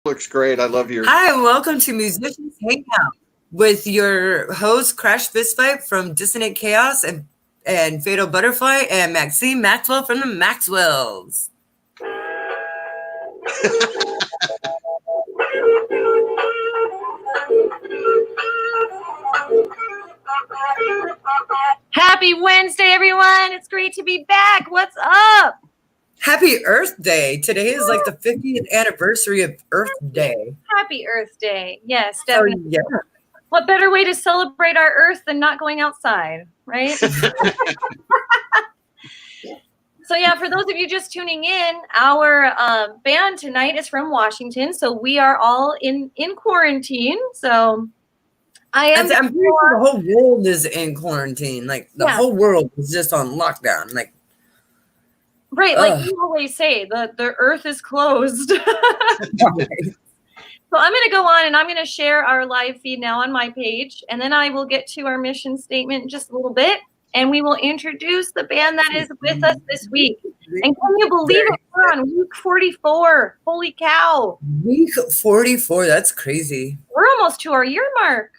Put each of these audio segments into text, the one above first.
Looks great. I love your. Hi, and welcome to Musicians Hangout with your host, Crash Fistfight from Dissonant Chaos and Fatal Butterfly, and Maxine Maxwell from the Maxwells. Happy Wednesday, everyone. It's great to be back. What's up? Happy Earth Day. Today is like the 50th anniversary of Earth Day. Happy Earth Day. Yes, definitely. Yeah. What better way to celebrate our Earth than not going outside, right? So yeah, for those of you just tuning in, our band tonight is from Washington. So we are all in quarantine. So I'm pretty sure the whole world is in quarantine. Like the whole world is just on lockdown. Like right, like you always say, the Earth is closed. So I'm going to go on and I'm going to share our live feed now on my page, and then I will get to our mission statement in just a little bit, and we will introduce the band that is with us this week. And can you believe it? We're on week 44. Holy cow. Week 44. That's crazy. We're almost to our year mark.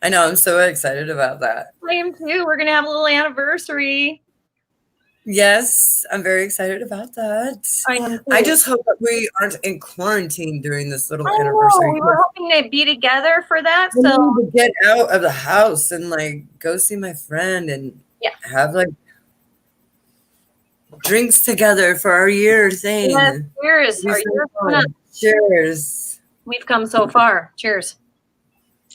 I know. I'm so excited about that. I am too. We're going to have a little anniversary. Yes, I'm very excited about that. I am too. I just hope that we aren't in quarantine during this little anniversary. We were hoping to be together for that. I need to get out of the house and like go see my friend and have like drinks together for our year thing. Yes, cheers. Our year's coming up. Cheers. We've come so far. Cheers.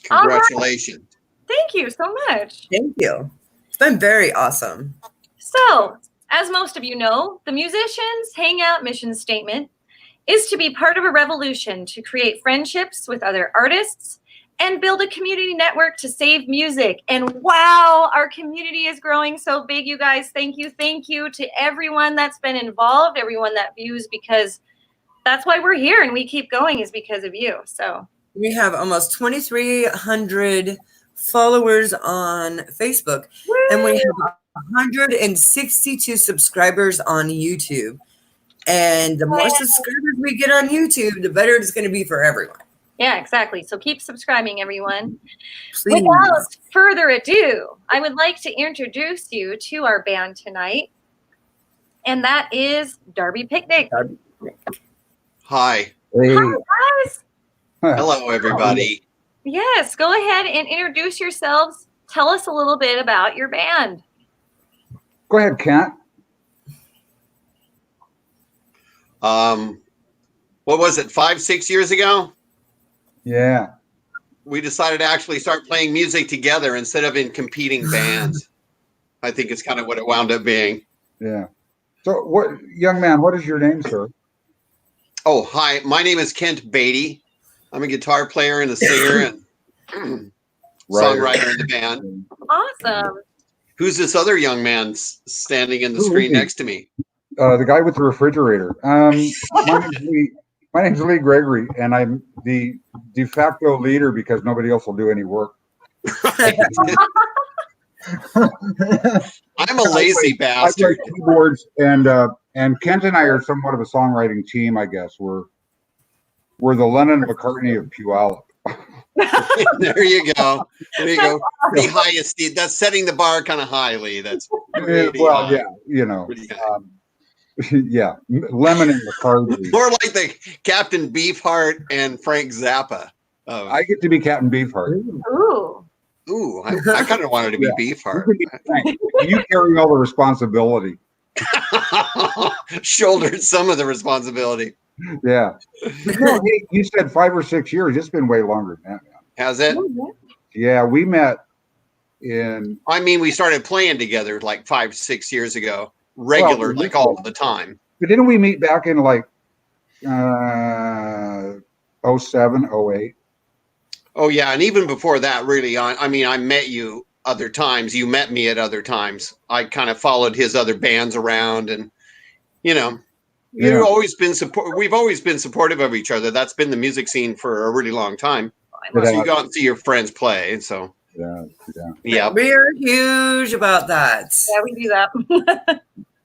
Congratulations. Right. Thank you so much. Thank you. It's been very awesome. So, as most of you know, the Musicians Hangout mission statement is to be part of a revolution to create friendships with other artists and build a community network to save music. And wow, our community is growing so big, you guys. Thank you to everyone that's been involved, everyone that views, because that's why we're here and we keep going is because of you. So we have almost 2,300 followers on Facebook. Woo! And we have 162 subscribers on YouTube. And the more subscribers we get on YouTube, the better it's going to be for everyone. Yeah, exactly. So keep subscribing, everyone. Please. Without further ado, I would like to introduce you to our band tonight. And that is Darby Picnic. Hi. Hey. Hi, guys. Hello, everybody. Yes, go ahead and introduce yourselves. Tell us a little bit about your band. Go ahead, Kent. What was it, 5-6 years ago? Yeah. We decided to actually start playing music together instead of in competing bands. I think it's kind of what it wound up being. Yeah. So, what, young man, what is your name, sir? Oh, hi. My name is Kent Beatty. I'm a guitar player and a singer and songwriter in the band. Awesome. Who's this other young man standing in the screen next to me? The guy with the refrigerator. My name's Lee Gregory, and I'm the de facto leader because nobody else will do any work. I'm a lazy bastard. I play keyboards, and Kent and I are somewhat of a songwriting team, I guess. We're the Lennon McCartney of Puyallup. There you go. Pretty high esteem. That's setting the bar kind of highly. That's well, yeah, you know, yeah, Lemon and McCartney. More like the Captain Beefheart and Frank Zappa. I get to be Captain Beefheart. Ooh, I kind of wanted to be Beefheart. You carry all the responsibility. Shouldered some of the responsibility. Yeah. No, hey, you said 5 or 6 years. It's been way longer than that, man. Has it? Yeah, we met in. I mean, we started playing together like 5-6 years ago, regular, like all the time. But didn't we meet back in like 07, 08? Oh yeah, and even before that, really. I mean, I met you other times. You met me at other times. I kind of followed his other bands around, and you know. Yeah. We've always been supportive of each other. That's been the music scene for a really long time. So you go out and see your friends play. So yeah. We're huge about that. Yeah, we do that.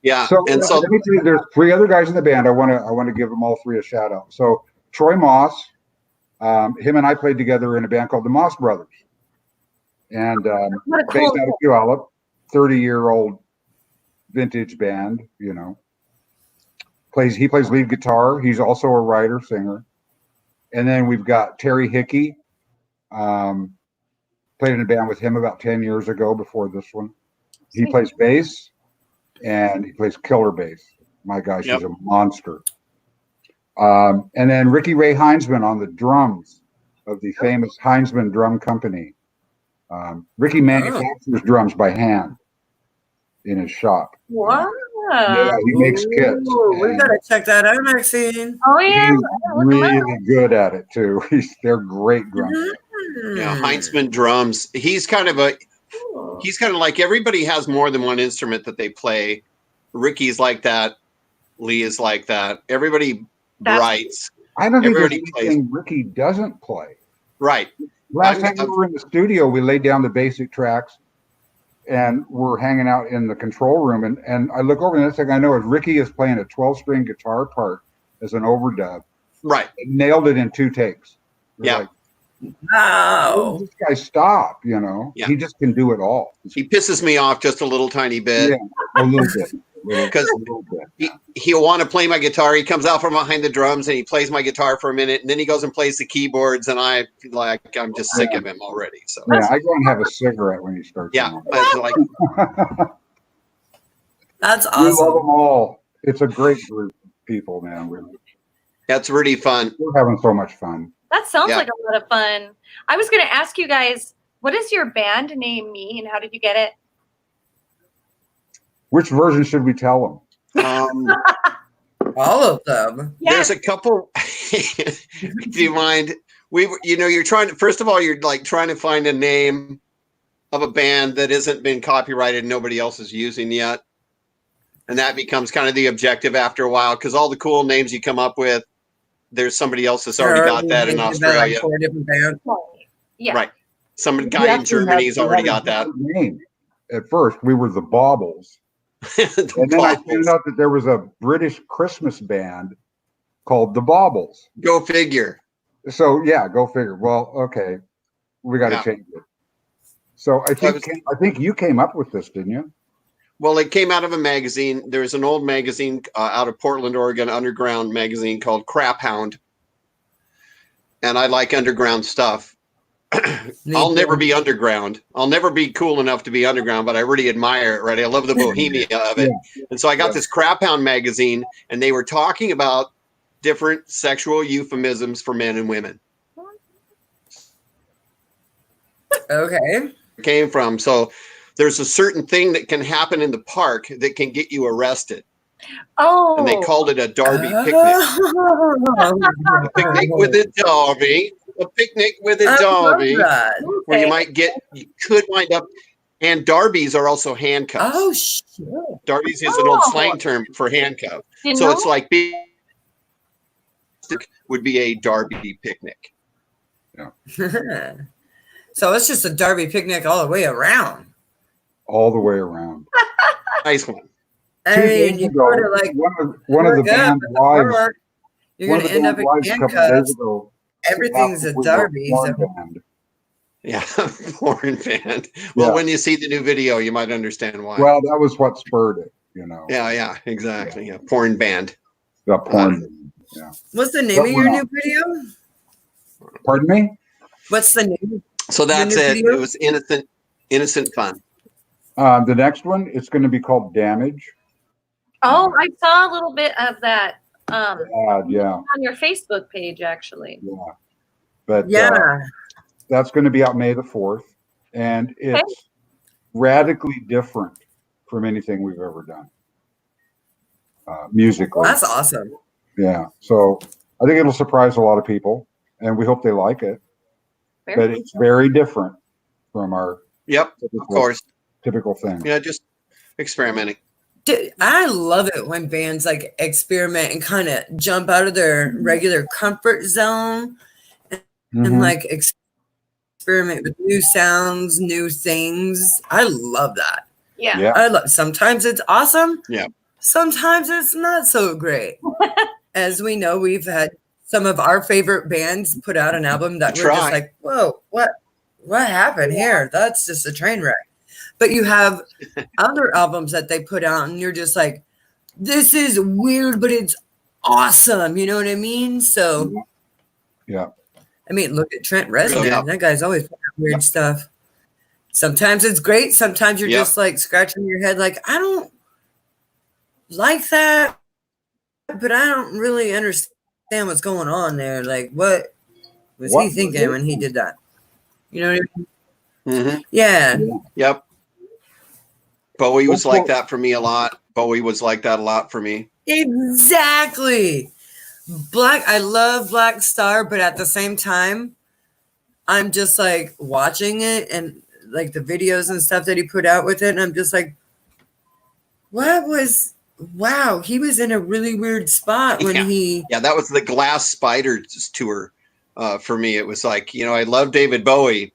Yeah. So, and so let me tell you, there's 3 other guys in the band. I want to give them all 3 a shout out. So Troy Moss, Him and I played together in a band called the Moss Brothers, and What a based cool. out of Puyallup, 30-year-old vintage band. You know, he plays lead guitar. He's also a writer singer. And then we've got Terry Hickey. Played in a band with him about 10 years ago before this one. He Sweet. plays bass, and he plays killer bass. My gosh, Yep. he's a monster. And then Ricky Ray Heinzman on the drums of the famous Heinzman Drum Company. Ricky manufactures drums by hand in his shop. Wow. Yeah, he makes kits. Ooh, we and gotta check that out, Maxine. Oh yeah. He's Look 'em up. really good at it too. They're great drummers. Yeah, Heinzman drums. He's kind of like everybody has more than one instrument that they play. Ricky's like that. Lee is like that. Everybody writes. I don't think there's Everybody anything Ricky doesn't play. Right. Last time we were in the studio, we laid down the basic tracks and we're hanging out in the control room. And I look over and the next thing I know is Ricky is playing a 12-string guitar part as an overdub. Right. Nailed it in 2 takes. We're Yeah. like, Wow. this guy stop, you know? Yeah. He just can do it all. He pisses me off just a little tiny bit. Yeah, a little bit. Because A little bit. he'll want to play my guitar. He comes out from behind the drums and he plays my guitar for a minute, and then he goes and plays the keyboards, and I'm just sick of him already. So Yeah, I go and have a cigarette when he starts. yeah, going. I was like, That's We love awesome. them all. It's a great group of people, man. that's really fun. We're having so much fun. That sounds Yeah. like a lot of fun. I was going to ask you guys, what does your band name mean? How did you get it? Which version should we tell them? All of them. There's a couple. Do you mind? You're trying to. First of all, you're like trying to find a name of a band that hasn't been copyrighted and nobody else is using yet, and that becomes kind of the objective after a while because all the cool names you come up with, there's somebody else that's already got that in Australia. 4 different bands. Yeah. Right. Some We guy in actually Germany's had already a got that. different name. At first, we were the Baubles. The And then I Baubles. found out that there was a British Christmas band called the Baubles. Go figure. So yeah, go figure. Well, okay, we got to Yeah. change it. So I think you came up with this, didn't you? Well, it came out of a magazine. There's an old magazine out of Portland, Oregon, underground magazine called Crap Hound. And I like underground stuff. I'll never be underground. I'll never be cool enough to be underground, but I really admire it, right? I love the bohemia of it. And so I got this Crap Hound magazine, and they were talking about different sexual euphemisms for men and women. Okay. Came from. So there's a certain thing that can happen in the park that can get you arrested. Oh. And they called it a Darby picnic. Oh. A picnic with a Darby. A picnic with a I love Darby. that. Where you could wind up. And Darbies are also handcuffs. Oh, shit. Darbies is an old slang term for handcuff. Didn't So know? it's like would be a Darby picnic. So it's just a Derby picnic all the way around. All the way around. Nice one. I 2 mean, days you ago, go to like one of the work up band's at the wives. park, you're One going of to the end up band's in wives a couple days handcuffs. ago. Everything's a was Derby. porn So. band. Yeah, porn band. Well, Yeah. when you see the new video, you might understand why. Well, that was what spurred it, you know. yeah, exactly. Yeah, porn band. The porn band. Yeah. What's the name But of we're your not. new video? Pardon me? What's the name? So that's new it. video? It was innocent fun. The next one, it's going to be called Damage. Oh, I saw a little bit of that Yeah. on your Facebook page, actually. Yeah. But Yeah. that's going to be out May the 4th. And it's radically different from anything we've ever done musically. That's awesome. Yeah. So I think it'll surprise a lot of people, and we hope they like it. But it's very different from our Yep, of course. typical thing. Yeah, just experimenting. Dude, I love it when bands like experiment and kind of jump out of their regular comfort zone and Mhm. like experiment with new sounds, new things. I love that. Yeah. Yeah. I love. Sometimes it's awesome. Yeah. Sometimes it's not so great. As we know, we've had some of our favorite bands put out an album that we're just like, whoa, what happened here? That's just a train wreck. But you have other albums that they put out and you're just like, this is weird, but it's awesome. You know what I mean? So, yeah. I mean, look at Trent Reznor. Yeah. That guy's always putting out weird stuff. Sometimes it's great. Sometimes you're just like scratching your head, like, I don't like that, but I don't really understand what's going on there. Like, what was he thinking when he did that? You know what I mean? Mm-hmm. Yeah. Yep. Bowie was like that for me a lot. Bowie was like that a lot for me. Exactly. I love Black Star, but at the same time, I'm just like watching it and like the videos and stuff that he put out with it. And I'm just like, wow, he was in a really weird spot when Yeah, that was the Glass Spiders tour for me. It was like, I love David Bowie,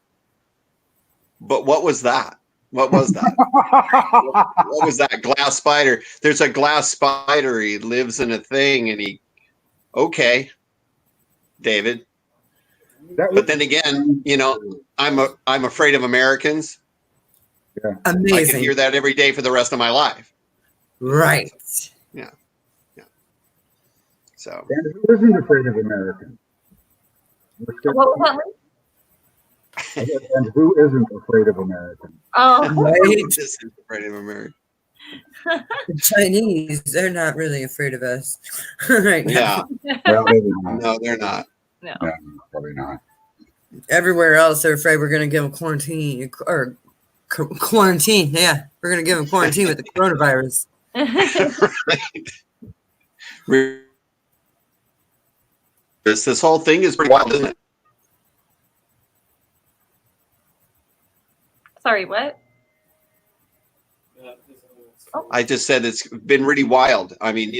but what was that? What was that? What was that glass spider? There's a glass spider. He lives in a thing, and okay, David. But then again, I'm afraid of Americans. Yeah. Amazing. I can hear that every day for the rest of my life. Right. Yeah. So. And who isn't afraid of Americans? And who isn't afraid of Americans? Oh, right. Isn't afraid of Americans. The Chinese, they're not really afraid of us right now. Yeah. Well, maybe not. No, they're not. No. No, probably not. Everywhere else, they're afraid we're going to give them quarantine or quarantine. Yeah, we're going to give them quarantine with the coronavirus. Right. This whole thing is pretty wild, isn't it? Sorry, what? I just said it's been really wild. I mean,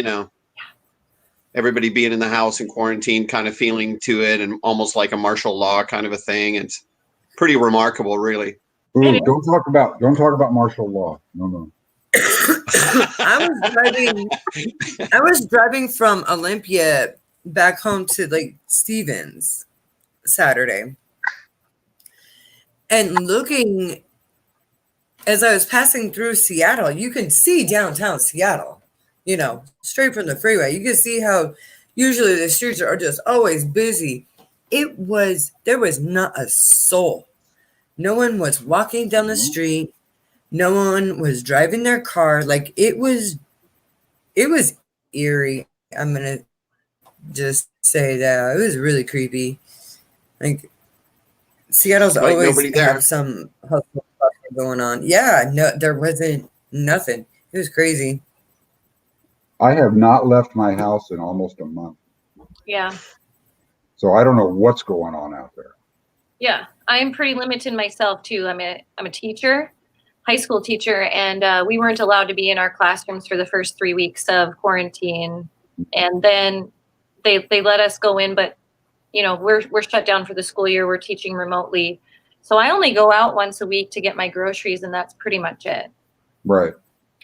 everybody being in the house in quarantine, kind of feeling to it, and almost like a martial law kind of a thing. It's pretty remarkable, really. Ooh, don't talk about martial law. No. I was driving from Olympia back home to like Stevens Saturday, and looking as I was passing through Seattle, you can see downtown Seattle, straight from the freeway. You can see how usually the streets are just always busy. There was not a soul. No one was walking down the street. No one was driving their car. Like it was eerie. I'm going to just say that. It was really creepy. Like Seattle's Like always nobody there. have some hustle going on. Yeah, no, there wasn't nothing. It was crazy. I have not left my house in almost a month. Yeah. So I don't know what's going on out there. Yeah, I'm pretty limited myself too. I'm a teacher, high school teacher, and we weren't allowed to be in our classrooms for the first 3 weeks of quarantine, and then they let us go in, but we're shut down for the school year. We're teaching remotely, so I only go out once a week to get my groceries, and that's pretty much it. Right.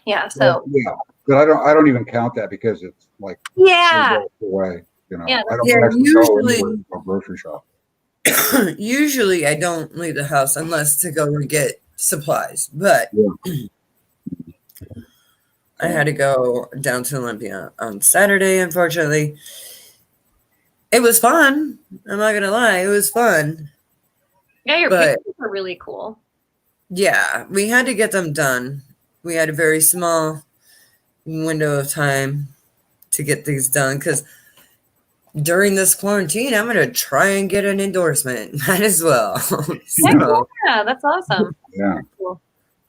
Yeah. So. Yeah, but I don't even count that because it's like Yeah. away. Yeah. I don't Yeah, actually usually- go anywhere to a grocery shop. Usually I don't leave the house unless to go and get supplies, but I had to go down to Olympia on Saturday, unfortunately. It was fun. I'm not going to lie. It was fun. Yeah, your But- pictures are really cool. Yeah, we had to get them done. We had a very small window of time to get these done because during this quarantine, I'm going to try and get an endorsement. Might as well. So, Yeah, that's awesome. Yeah, Cool.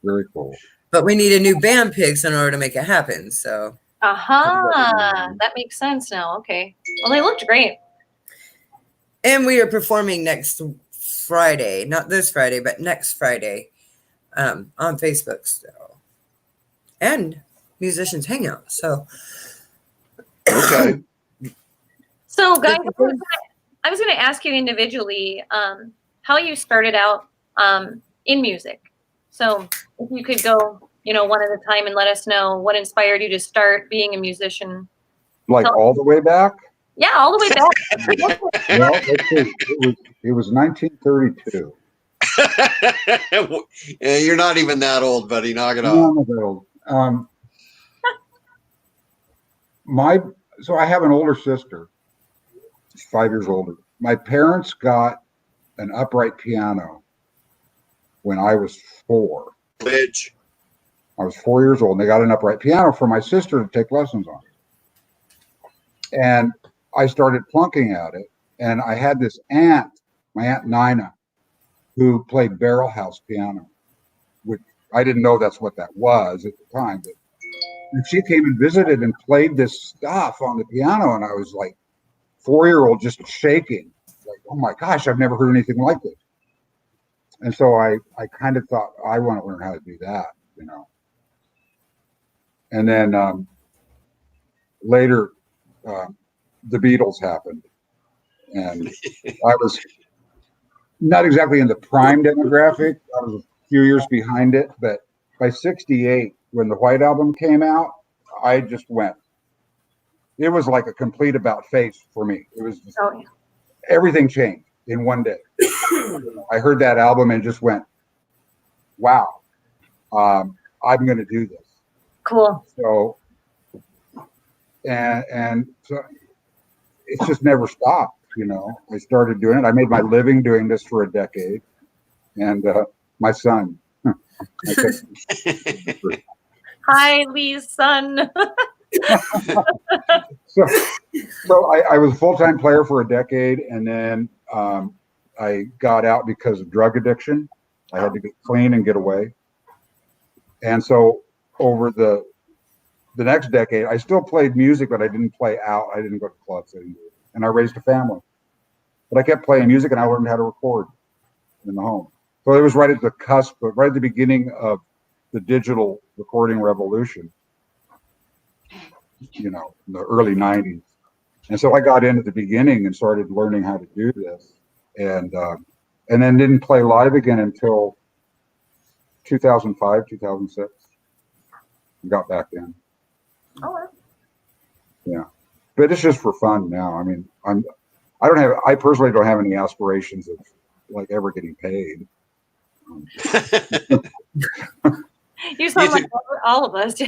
very cool. but we need a new band pics in order to make it happen. So, Aha, that makes sense now. Okay. Well, they looked great. and we are performing next Friday, not this Friday, but next Friday on Facebook. So, and Musicians Hangout. So, Okay. So, guys, I was going to ask you individually how you started out in music. So, if you could go, one at a time and let us know what inspired you to start being a musician. Like all the way back? Yeah, all the way back. Well, let's see. It was 1932. Yeah, you're not even that old, buddy. Knock it No, off. I'm not that old. So I have an older sister. She's 5 years older. My parents got an upright piano when I was 4. Bitch. I was 4 years old, and they got an upright piano for my sister to take lessons on. And I started plunking at it. And I had this aunt, my Aunt Nina, who played barrel house piano, which I didn't know that's what that was at the time. But and she came and visited and played this stuff on the piano. And I was like, 4-year-old, just shaking. Like, oh my gosh, I've never heard anything like this. And so I kind of thought, I want to learn how to do that, you know. And then later, the Beatles happened. And I was not exactly in the prime demographic. I was a few years behind it. But by 68, when the White Album came out, I just went. It was like a complete about face for me. It was just, everything changed in one day. I heard that album and just went, wow, I'm going to do this. Cool. So, and so it's just never stopped, you know. I started doing it. I made my living doing this for a decade. And my son. Hi, Lee's son. So I was a full-time player for a decade, and then I got out because of drug addiction. I had to get clean and get away. And so over the next decade, I still played music, but I didn't play out. I didn't go to clubs. And I raised a family. But I kept playing music, and I learned how to record in the home. So it was right at the cusp, but right at the beginning of the digital recording revolution, you know, in the early 90s. And so I got in at the beginning and started learning how to do this. And then didn't play live again until 2005, 2006. Got back in. Oh. Yeah. But it's just for fun now. I mean, I personally don't have any aspirations of like ever getting paid. You sound like all of us.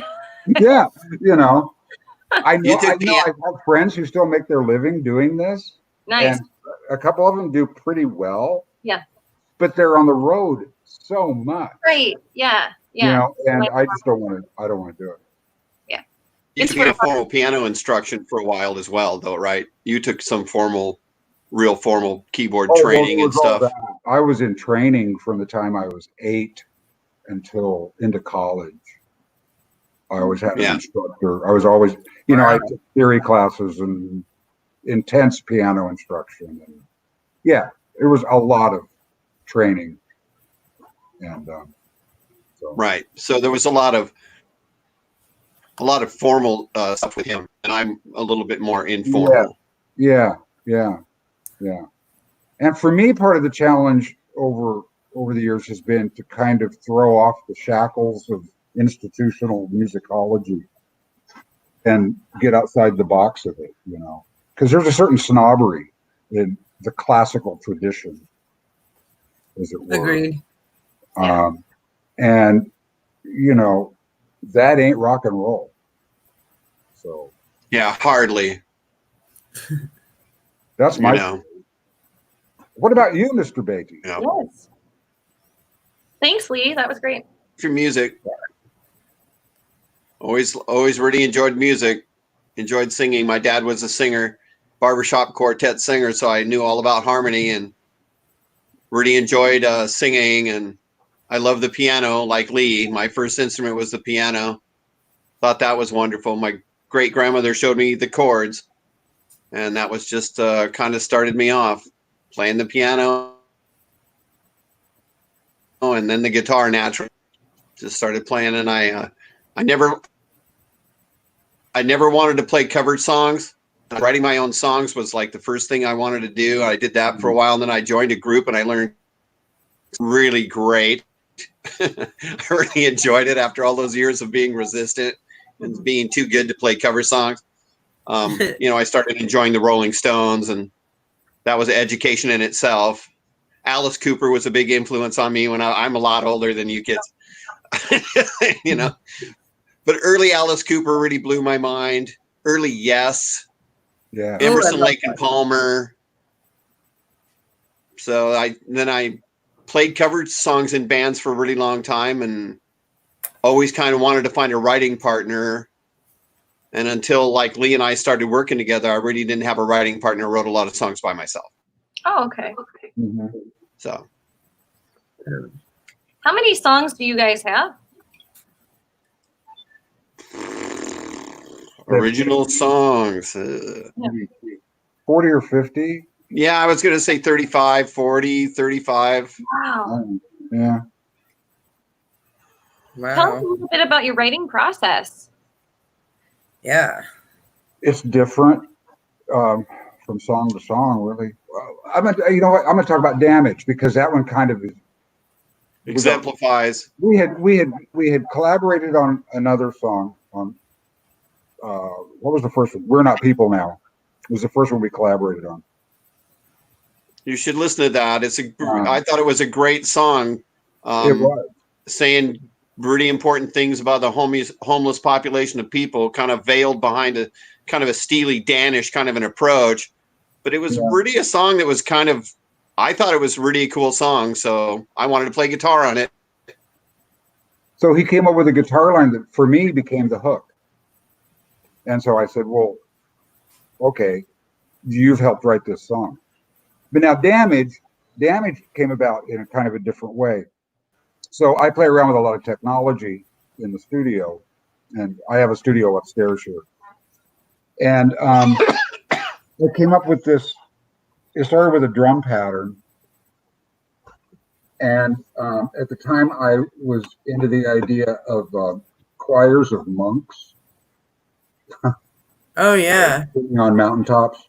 Yeah, you know. I know I have friends who still make their living doing this. Nice. And a couple of them do pretty well. Yeah. But they're on the road so much. Right. Yeah. Yeah. You know, and I just don't want to do it. Yeah. You took a formal piano instruction for a while as well, though, right? You took some real formal keyboard training and stuff. I was in training from the time I was 8 until into college. I always had an instructor. I was always, you know, I took theory classes and intense piano instruction. And yeah, it was a lot of training. And so. Right. So there was a lot of formal stuff with him, and I'm a little bit more informal. Yeah. And for me, part of the challenge over the years has been to kind of throw off the shackles of institutional musicology and get outside the box of it, you know, because there's a certain snobbery in the classical tradition, as it were. Agreed. And you know, that ain't rock and roll. So yeah, hardly. That's my. What about you, Mr. Beatty? Yeah. Yes. Thanks, Lee. That was great. For music. Always really enjoyed music. Enjoyed singing. My dad was a singer, barbershop quartet singer, so I knew all about harmony and really enjoyed singing. And I love the piano like Lee. My first instrument was the piano. Thought that was wonderful. My great grandmother showed me the chords, and that was just kind of started me off playing the piano. And then the guitar naturally just started playing, and I never wanted to play covered songs. Writing my own songs was like the first thing I wanted to do. I did that for a while, and then I joined a group, and I learned really great. I really enjoyed it after all those years of being resistant and being too good to play cover songs. I started enjoying the Rolling Stones, and that was an education in itself. Alice Cooper was a big influence on me when I'm a lot older than you kids, but early Alice Cooper really blew my mind. Early Yes, Yeah. Emerson, Lake and Palmer. So I played covered songs in bands for a really long time, and always kind of wanted to find a writing partner. And until like Lee and I started working together, I really didn't have a writing partner. I wrote a lot of songs by myself. Oh, okay. Mm-hmm. So, how many songs do you guys have? original songs. 40 or 50. Yeah, I was going to say 35, 40, 35. Wow. Yeah. Tell us a little bit about your writing process. Yeah. It's different from song to song, really. I'm gonna talk about Damage, because that one kind of Exemplifies. We had collaborated on another song on what was the first one? We're Not People Now. It was the first one we collaborated on. You should listen to that. I thought it was a great song. It was saying really important things about the homeless population of people, kind of veiled behind a kind of a Steely Danish kind of an approach. But it was really a song that was I thought it was really a cool song. So I wanted to play guitar on it. So he came up with a guitar line that for me became the hook. And so I said, well, okay, you've helped write this song. But now Damage came about in a kind of a different way. So I play around with a lot of technology in the studio, and I have a studio upstairs here. And I came up with this. It started with a drum pattern. And at the time, I was into the idea of choirs of monks. Oh, yeah. On mountaintops.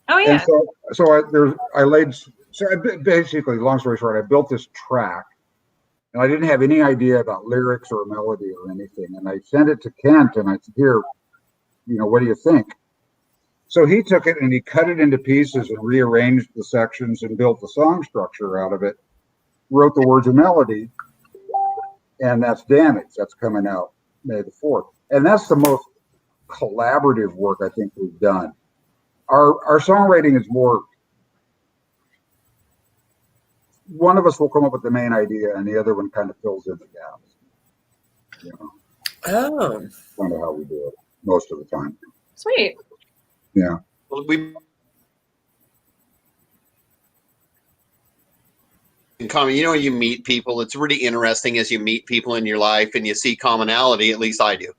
Oh, yeah. And I basically, long story short, I built this track, and I didn't have any idea about lyrics or melody or anything. And I sent it to Kent, and I said, here, what do you think? So he took it and he cut it into pieces and rearranged the sections and built the song structure out of it, wrote the words and melody, and that's Damage. That's coming out May the 4th. And that's the most collaborative work I think we've done. Our songwriting is more, one of us will come up with the main idea and the other one kind of fills in the gaps. Oh. Kind of how we do it most of the time. Sweet. Yeah. Well, in common, you meet people. It's really interesting as you meet people in your life and you see commonality. At least I do.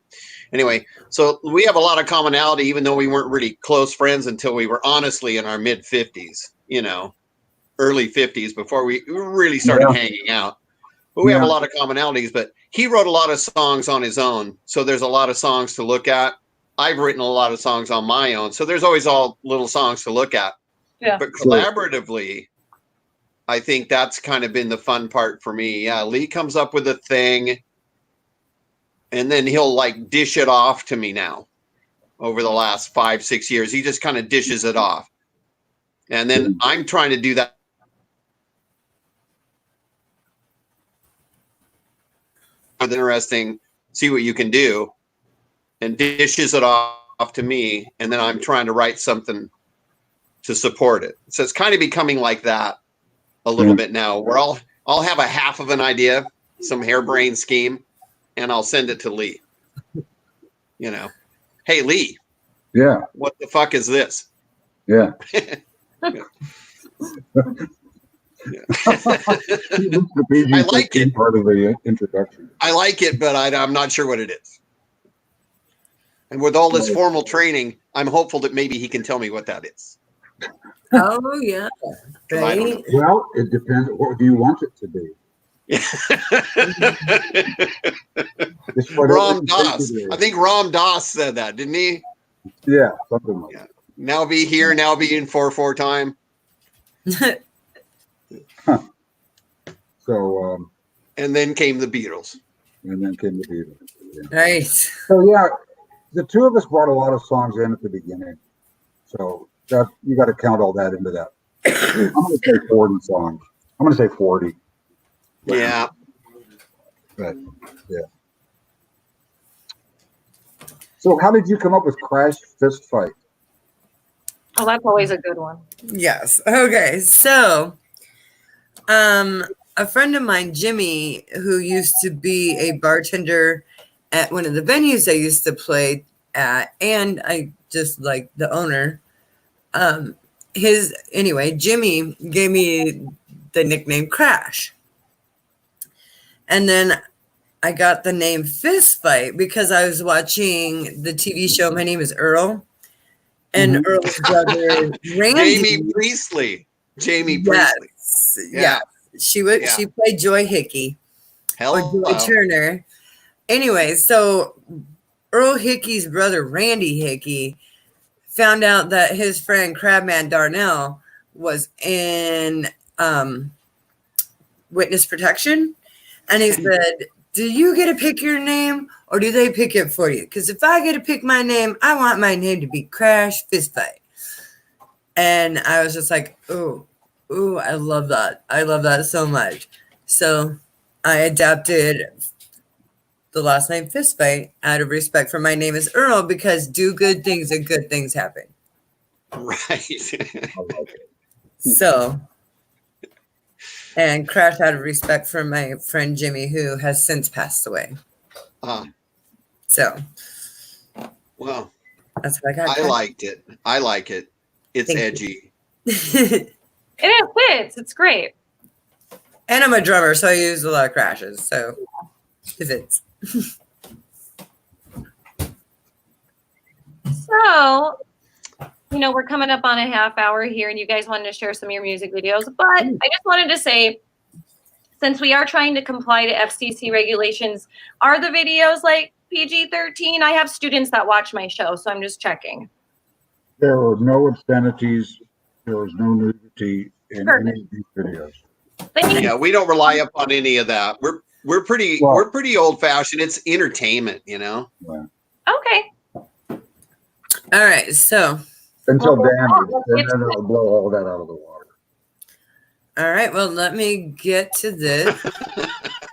Anyway, so we have a lot of commonality, even though we weren't really close friends until we were honestly in our mid 50s, early 50s, before we really started hanging out. But we have a lot of commonalities. But he wrote a lot of songs on his own, so there's a lot of songs to look at. I've written a lot of songs on my own, so there's always all little songs to look at. Yeah. But collaboratively, I think that's kind of been the fun part for me. Yeah, Lee comes up with a thing, and then he'll dish it off to me now. Over the last 5-6 years, he just kind of dishes it off, and then I'm trying to do that. Interesting, see what you can do, and dishes it off to me, and then I'm trying to write something to support it. So it's kind of becoming like that a little bit now, where I'll have a half of an idea, some harebrained scheme, and I'll send it to Lee. Hey Lee. Yeah. What the fuck is this? Yeah. I like it. Part of the introduction. I like it, but I'm not sure what it is. And with all this formal training, I'm hopeful that maybe he can tell me what that is. Oh, yeah. Right. Well, it depends. What do you want it to be? Ram Dass. I think Ram Dass said that, didn't he? Yeah, something like that. Now be here, now be in 4/4 time. So, and then came the Beatles. Yeah. Right. So the two of us brought a lot of songs in at the beginning, so that you got to count all that into that. I'm going to say 40 songs. I'm going to say 40. Yeah. But yeah. So how did you come up with Crash Fist Fight? Oh, that's always a good one. Yes. Okay. So, a friend of mine, Jimmy, who used to be a bartender at one of the venues I used to play at, and I just like the owner. Jimmy gave me the nickname Crash. And then I got the name Fist Fight because I was watching the TV show My Name is Earl. And Earl's brother Randy. Jamie Priestley. Yeah. She played Joy Hickey. Or Joy Turner. Anyway, so Earl Hickey's brother Randy Hickey found out that his friend Crabman Darnell was in witness protection. And he said, do you get to pick your name or do they pick it for you? Because if I get to pick my name, I want my name to be Crash Fist Fight. And I was just like, ooh, I love that. I love that so much. So I adapted the last name Fist Fight out of respect for my name is Earl, because do good things and good things happen. Right. So, and Crash out of respect for my friend Jimmy, who has since passed away. So, well, that's what I got. I liked it. I like it. It's edgy. It fits. It's great. And I'm a drummer, so I use a lot of crashes. So it fits. So, we're coming up on a half hour here, and you guys wanted to share some of your music videos. But I just wanted to say, since we are trying to comply to FCC regulations, are the videos like PG-13? I have students that watch my show, so I'm just checking. There were no obscenities. There was no nudity in any of these videos. Yeah, we don't rely upon any of that. We're pretty old fashioned. It's entertainment, Yeah. Okay. All right, so until then it'll blow all that out of the water. All right, well, let me get to this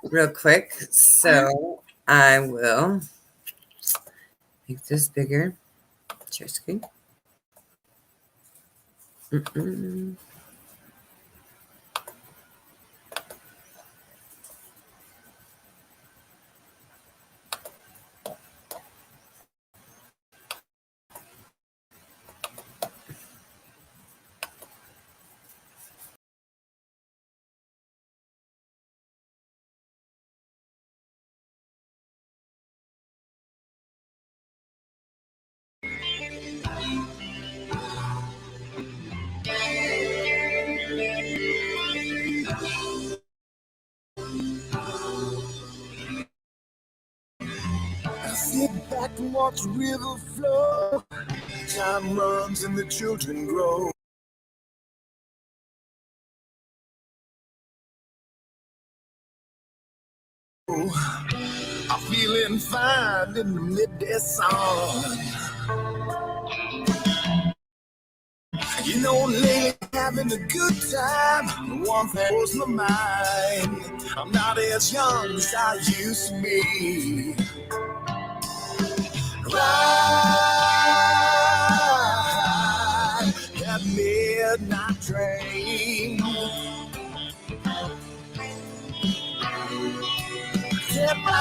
real quick. So I will make this bigger. Share screen. Sit back and watch the river flow. Time runs and the children grow. I'm feeling fine in the midday sun. Lately having a good time. One thing was my mind. I'm not as young as I used to be. Ride that midnight train. Get by,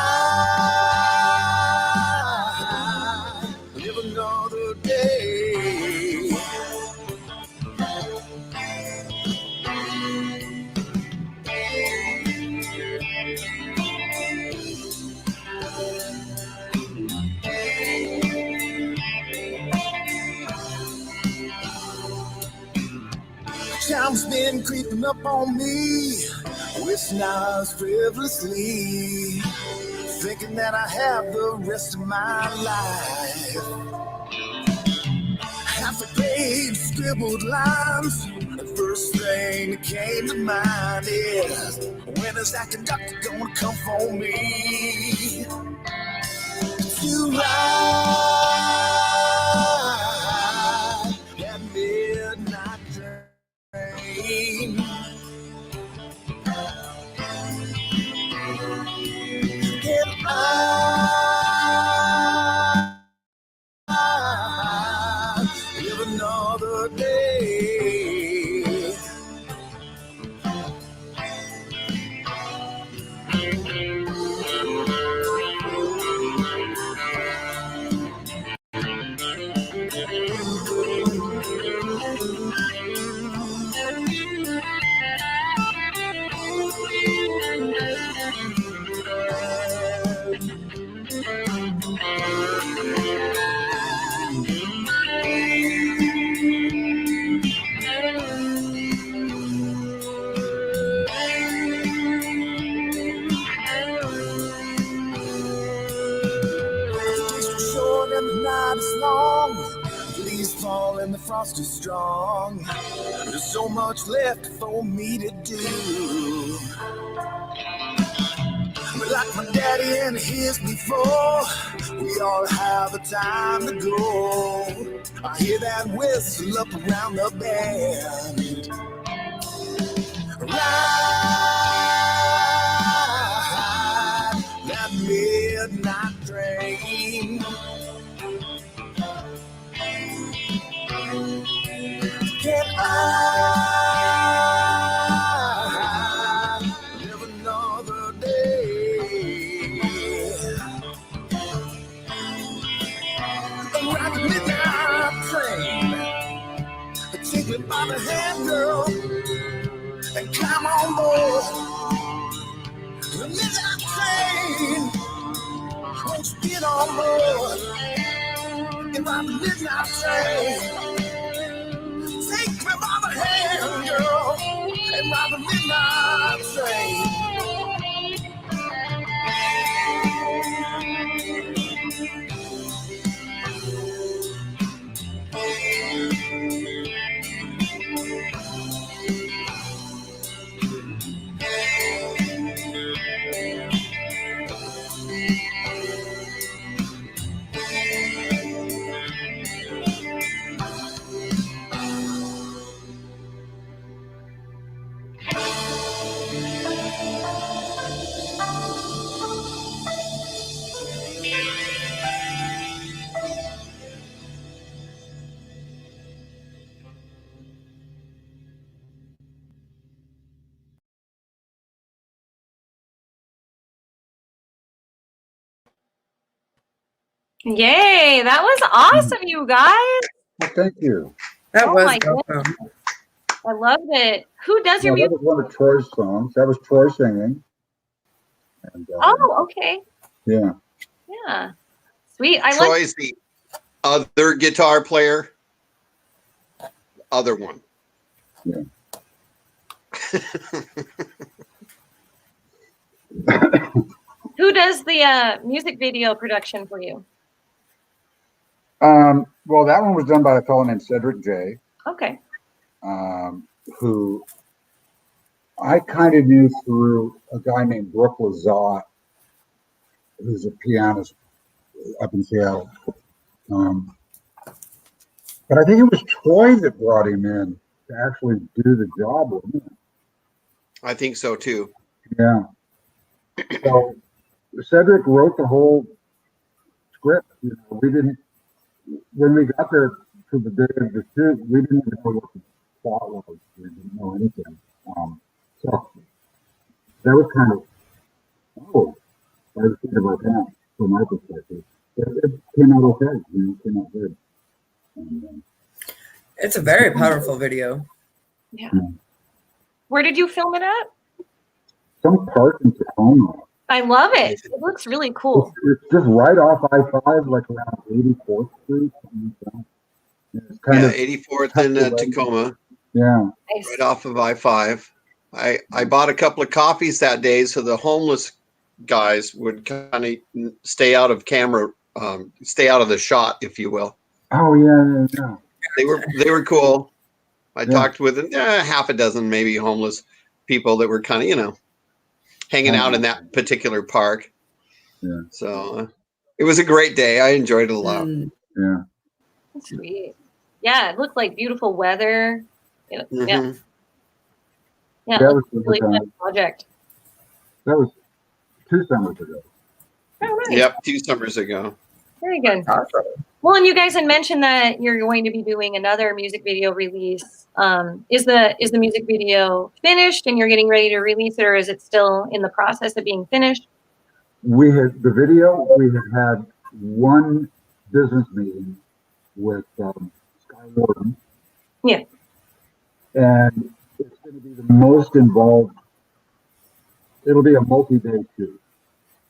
live another day. Time's been creeping up on me, wishing I was frivolously, thinking that I have the rest of my life. Half a page scribbled lines. The first thing that came to mind is, when is that conductor gonna come for me? To ride night is long. Please fall and the frost is strong. There's so much left for me to do. But like my daddy and his before, we all have a time to go. I hear that whistle up around the bend. Ride that midnight train. Can I live another day? Ride the midnight train. Take me by the hand, girl, and climb on board the midnight train. Won't you get on board and ride the midnight train? Take me by the hand, girl, and ride the midnight train. Yay, that was awesome, you guys. Well, thank you. That Oh was my awesome. I loved it. Who does your Well, that music? was one of Troy's songs. That was Troy singing. And, Oh, okay. yeah. Yeah. Sweet. I like Troy's the other guitar player. Other one. Yeah. who does the music video production for you? Well, that one was done by a fellow named Cedric J, Okay. who I kind of knew through a guy named Brooke Lazat, who's a pianist up in Seattle. But I think it was Troy that brought him in to actually do the job with him. I think so too. Yeah. So Cedric wrote the whole script. You know, we didn't, when we got there to the day of the shoot, we didn't even know what the plot was. We didn't know anything. So that was kind of, by the seat of our pants from my perspective. It came out okay. You know, it came out good. And, It's a very powerful video. Yeah. Where did you film it at? some park in Tacoma. I love it. It looks really cool. It's just right off I-5, like around 84th Street. Something like that. It's kind Yeah, of 84th and Tacoma, yeah. Nice. right off of I-5. I bought a couple of coffees that day so the homeless guys would kind of stay out of camera, stay out of the shot, if you will. Oh yeah. They were cool. I Yeah. talked with half a dozen maybe homeless people that were kind of, you know, hanging out in that particular park. Yeah. So it was a great day. I enjoyed it a lot. Yeah. Sweet. Yeah, it looked like beautiful weather. Yeah. Mhm. Yeah. Yeah, That it was was a really the fun project. That was 2 summers ago. Oh, nice. Yep, 2 summers ago. Very good. Well, and you guys had mentioned that you're going to be doing another music video release. Is the music video finished and you're getting ready to release it, or is it still in the process of being finished? We had had one business meeting with Sky Warden. Yeah. And it's going to be the most involved. It'll be a multi-day shoot.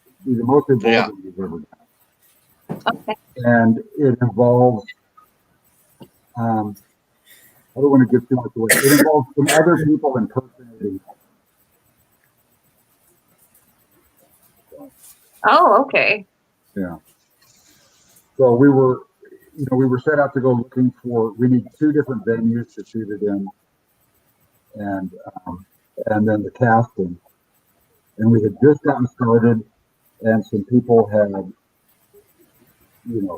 It'll be the most involved Yeah. that we've ever done. Okay. And it involves, I don't want to give too much away. It involves some other people impersonating. Oh, okay. Yeah. So we were, we were set out to go looking for. We need 2 different venues to shoot it in, and then the casting. And we had just gotten started, and some people had,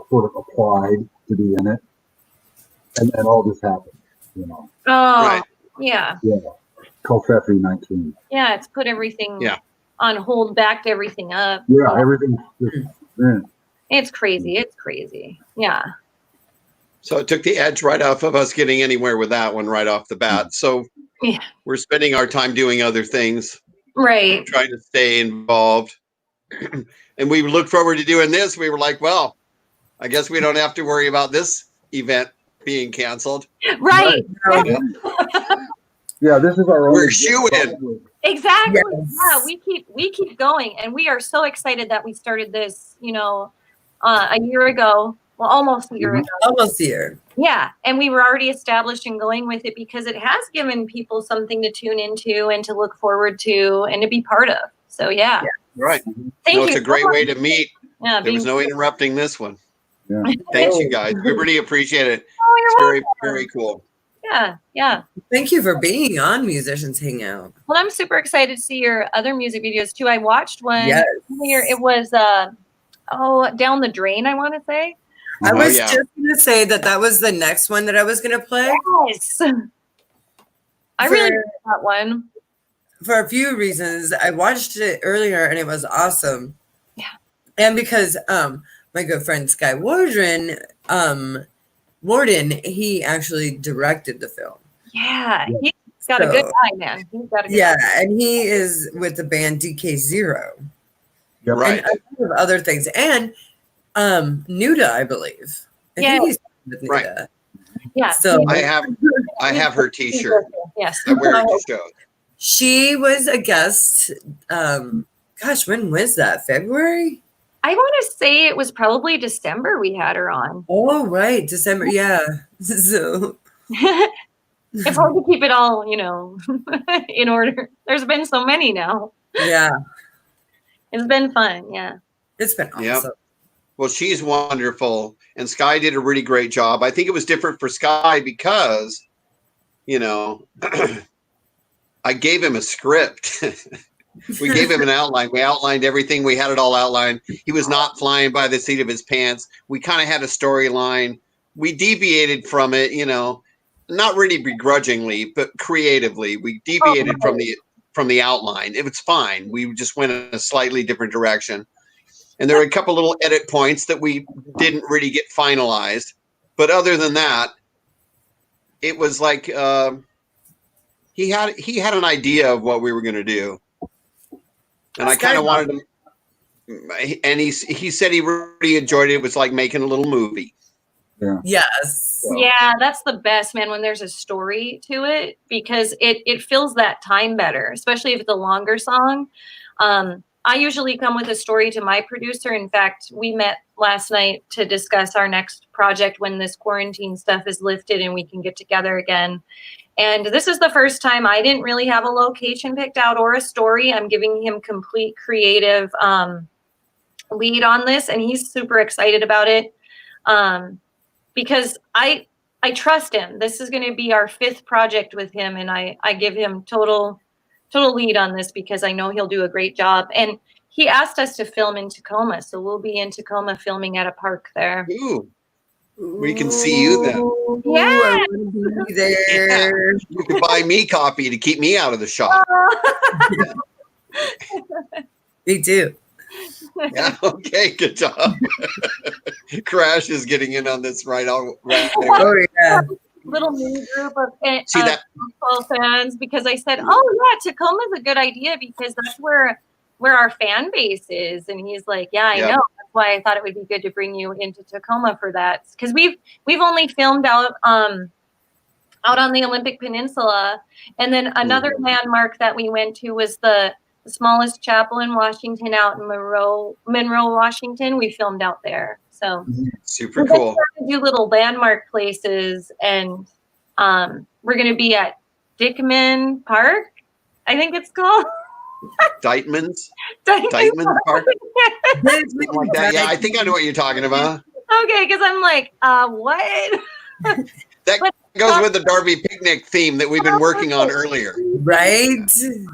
sort of applied to be in it, and then all this happened. Oh, Right. yeah. Yeah. Covfefe 19. Yeah, it's put everything on hold, backed everything up. Yeah, everything. It's crazy. It's crazy. Yeah. So it took the edge right off of us getting anywhere with that one right off the bat. So we're spending our time doing other things. Right. Trying to stay involved. And we look forward to doing this. We were like, well, I guess we don't have to worry about this event being canceled. Right. Yeah, this is our own. We're shoo-in. Exactly. Yes. Yeah, we keep going, and we are so excited that we started this, a year ago. Well, almost a year ago. Almost a year. Yeah, and we were already established and going with it because it has given people something to tune into and to look forward to and to be part of. So yeah. Right. Thank you. It's a great way to meet. Yeah, There was no interrupting this one. Yeah. Thanks, you guys. We really appreciate it. Oh, It's you're very, welcome. very cool. Yeah, yeah. Thank you for being on Musicians Hangout. Well, I'm super excited to see your other music videos too. I watched one Yes. earlier. It was Down the Drain, I want to say. I was yeah. just going to say that was the next one that I was going to play. Yes. I really like that one. For a few reasons. I watched it earlier and it was awesome. Yeah. And because my good friend Sky Warden, he actually directed the film. Yeah. He's got a good eye, man. He's got a good eye. And he is with the band DK0. Yep. Right. And a lot of other things. And Nuda, I believe. I think he's with Nuda. Right. Yeah. So I have her T-shirt. Yes. I wear it to shows. she was a guest. Gosh, when was that? February? I want to say it was probably December we had her on. Oh, right. December. Yeah. So It's hard to keep it all, in order. There's been so many now. yeah, It's been fun. Yeah. it's been awesome. Yep. Well, she's wonderful. And Sky did a really great job. I think it was different for Sky because, I gave him a script. We gave him an outline. We outlined everything. We had it all outlined. He was not flying by the seat of his pants. We kind of had a storyline. We deviated from it, not really begrudgingly, but creatively. We deviated from the outline. It was fine. We just went in a slightly different direction. And there were a couple little edit points that we didn't really get finalized. But other than that, it was like he had an idea of what we were going to do. And I kind of wanted him, and he said he really enjoyed it. It was like making a little movie. Yeah. Yes. So. Yeah, that's the best, man, when there's a story to it, because it fills that time better, especially if it's a longer song. I usually come with a story to my producer. In fact, we met last night to discuss our next project when this quarantine stuff is lifted and we can get together again. And this is the first time I didn't really have a location picked out or a story. I'm giving him complete creative lead on this, and he's super excited about it because I trust him. This is going to be our 5th project with him, and I give him total lead on this because I know he'll do a great job. And he asked us to film in Tacoma, so we'll be in Tacoma filming at a park there. Ooh. We can see you then. Yeah. I want to be there. Yeah. You can buy me coffee to keep me out of the shot. Me too. Yeah. Okay. Good job. Crash is getting in on this right. Oh, yeah. Little mini group of See that? baseball fans, because I said, "Oh yeah, Tacoma's a good idea because that's where our fan base is." And he's like, "Yeah, I know. That's why I thought it would be good to bring you into Tacoma for that, because we've only filmed out on the Olympic Peninsula, and then another landmark that we went to was the smallest chapel in Washington, out in Monroe, Washington. We filmed out there, so super cool. To do little landmark places, and we're going to be at Dickman Park, I think it's called. Deitman's Dickman Park. Like Like that. Yeah, I think I know what you're talking about. Okay, because I'm like, what? That But- goes with the Darby picnic theme that we've been working on earlier. Right?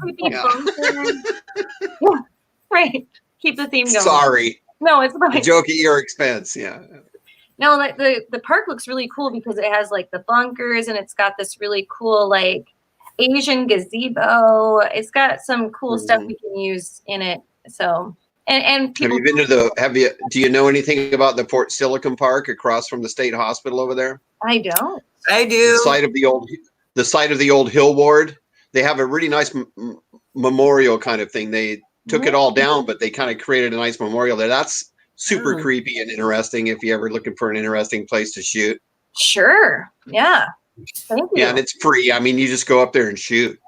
Creepy Yeah. bunker. Yeah, right. Keep the theme going. Sorry, No, it's a fine. joke at your expense. Yeah. No, like the park looks really cool because it has like the bunkers and it's got this really cool like Asian gazebo. It's got some cool stuff we can use in it. So and Have people you been to do you know anything about the Port Silicon Park across from the state hospital over there? I don't. I The do. site of the old Hill Ward. They have a really nice memorial kind of thing. They took it all down, but they kind of created a nice memorial there. That's super Oh. creepy and interesting if you're ever looking for an interesting place to shoot. Sure. Yeah. Thank you. Yeah, and it's free. I mean, you just go up there and shoot.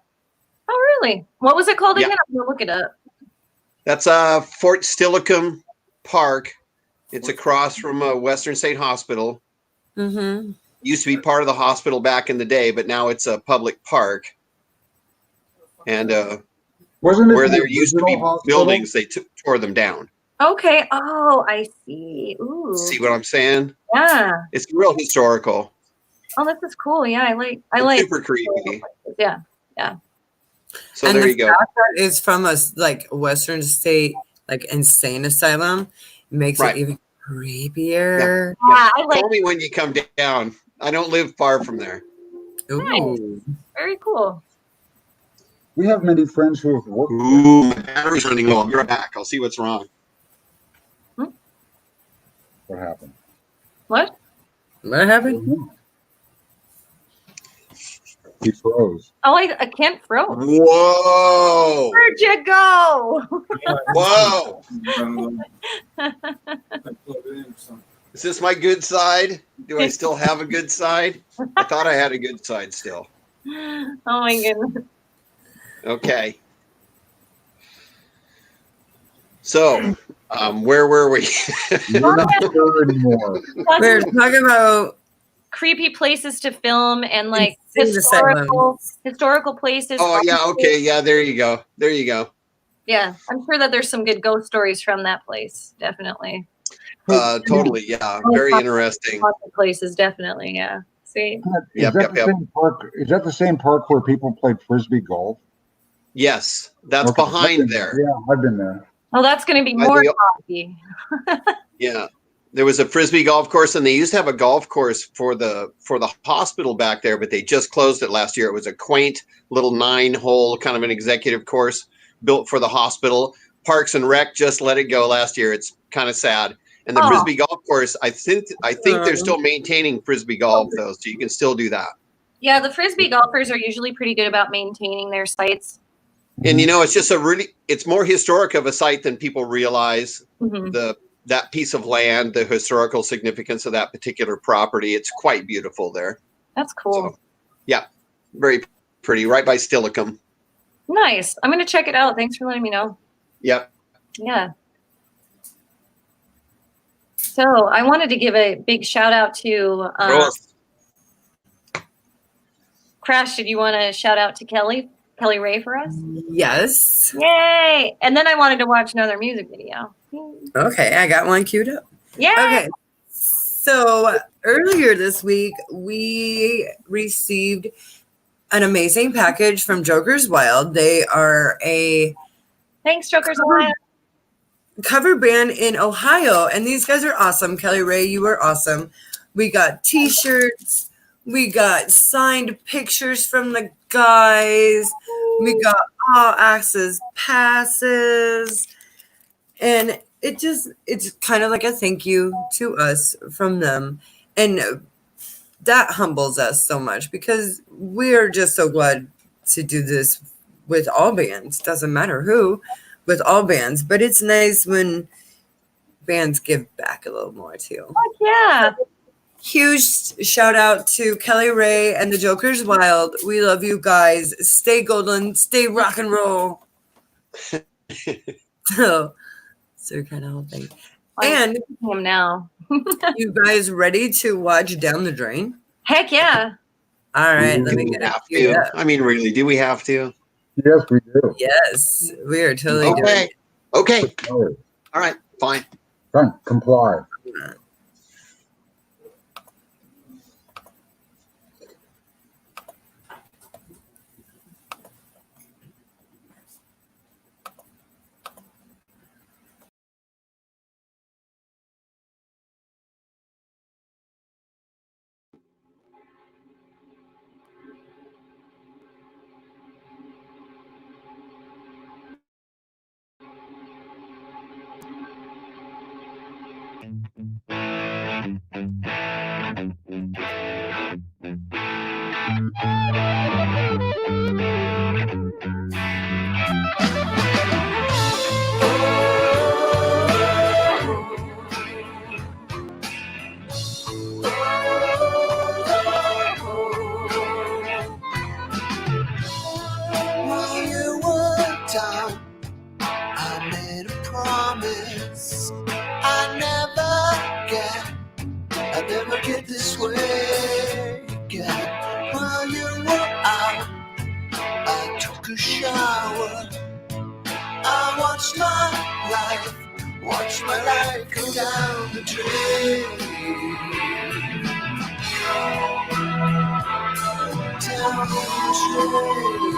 Oh, really? What was it called Yeah. again? I'm gonna look it up. That's Fort Steilacoom Park. It's across from Western State Hospital. Mm-hmm. Used to be part of the hospital back in the day, but now it's a public park. And Wasn't it where the there used to be original hospital? buildings, they tore them down. Okay. Oh, I see. Ooh. See what I'm saying? Yeah. It's real historical. Oh, this is cool. Yeah, I like. It's super creepy. Yeah. So And there the you go. fact that it's from a like Western State like insane asylum makes Right. it even creepier. Yeah, I like. Call me when you come down. I don't live far from there. Ooh. Very cool. We have many friends who have worked. Ooh, my battery's running low. I'll be right back. I'll see what's wrong. What happened? What? What happened? He froze. Oh, I can't throw. Whoa! Where'd you go? Whoa! Is this my good side? Do I still have a good side? I thought I had a good side still. Oh my goodness. Okay. So, where were we? You're not sure anymore. We're talking about Creepy places to film and like insane historical places. Oh yeah, okay, yeah. There you go. There you go. Yeah, I'm sure that there's some good ghost stories from that place. Definitely. Totally, yeah. Very interesting. Lots of places, definitely. Yeah. See. Yep, that yep, the yep. same park? Is that the same park where people played frisbee golf? Yes, that's Okay, behind there. Yeah, I've been there. Oh, that's going to be By more the- creepy. Yeah. There was a frisbee golf course, and they used to have a golf course for the hospital back there, but they just closed it last year. It was a quaint little 9-hole kind of an executive course built for the hospital. Parks and Rec just let it go last year. It's kind of sad. And the Oh. frisbee golf course, I think they're still maintaining frisbee golf though, so you can still do that. Yeah, the frisbee golfers are usually pretty good about maintaining their sites. And you know, it's just it's more historic of a site than people realize. Mhm. That piece of land, the historical significance of that particular property, it's quite beautiful there. That's cool. So, yeah, very pretty, right by Steilacoom. Nice. I'm going to check it out. Thanks for letting me know. Yep. Yeah. So I wanted to give a big shout out to Crash. Did you want to shout out to Kelly Ray for us? Yes. Yay! And then I wanted to watch another music video. Okay, I got one queued up. Yeah. Okay. So earlier this week, we received an amazing package from Joker's Wild. They are a Thanks, Jokers Ohio. cover band in Ohio, and these guys are awesome. Kelly Ray, you are awesome. We got t-shirts. We got signed pictures from the guys. We got all access passes. And it's kind of like a thank you to us from them. And that humbles us so much because we're just so glad to do this with all bands. Doesn't matter who, with all bands. But it's nice when bands give back a little more too. Heck yeah. Huge shout out to Kelly Ray and the Joker's Wild. We love you guys. Stay golden. Stay rock and roll. So kind of whole thing. And him now. you guys ready to watch Down the Drain? Heck yeah. All right, let Do me we get it. have queued to? up. I mean, really, do we have to? Yes, we do. Yes, we are totally doing Okay. Okay. Oh, All right. Fine. fine. Comply. I watched my life go down the drain. Down the drain.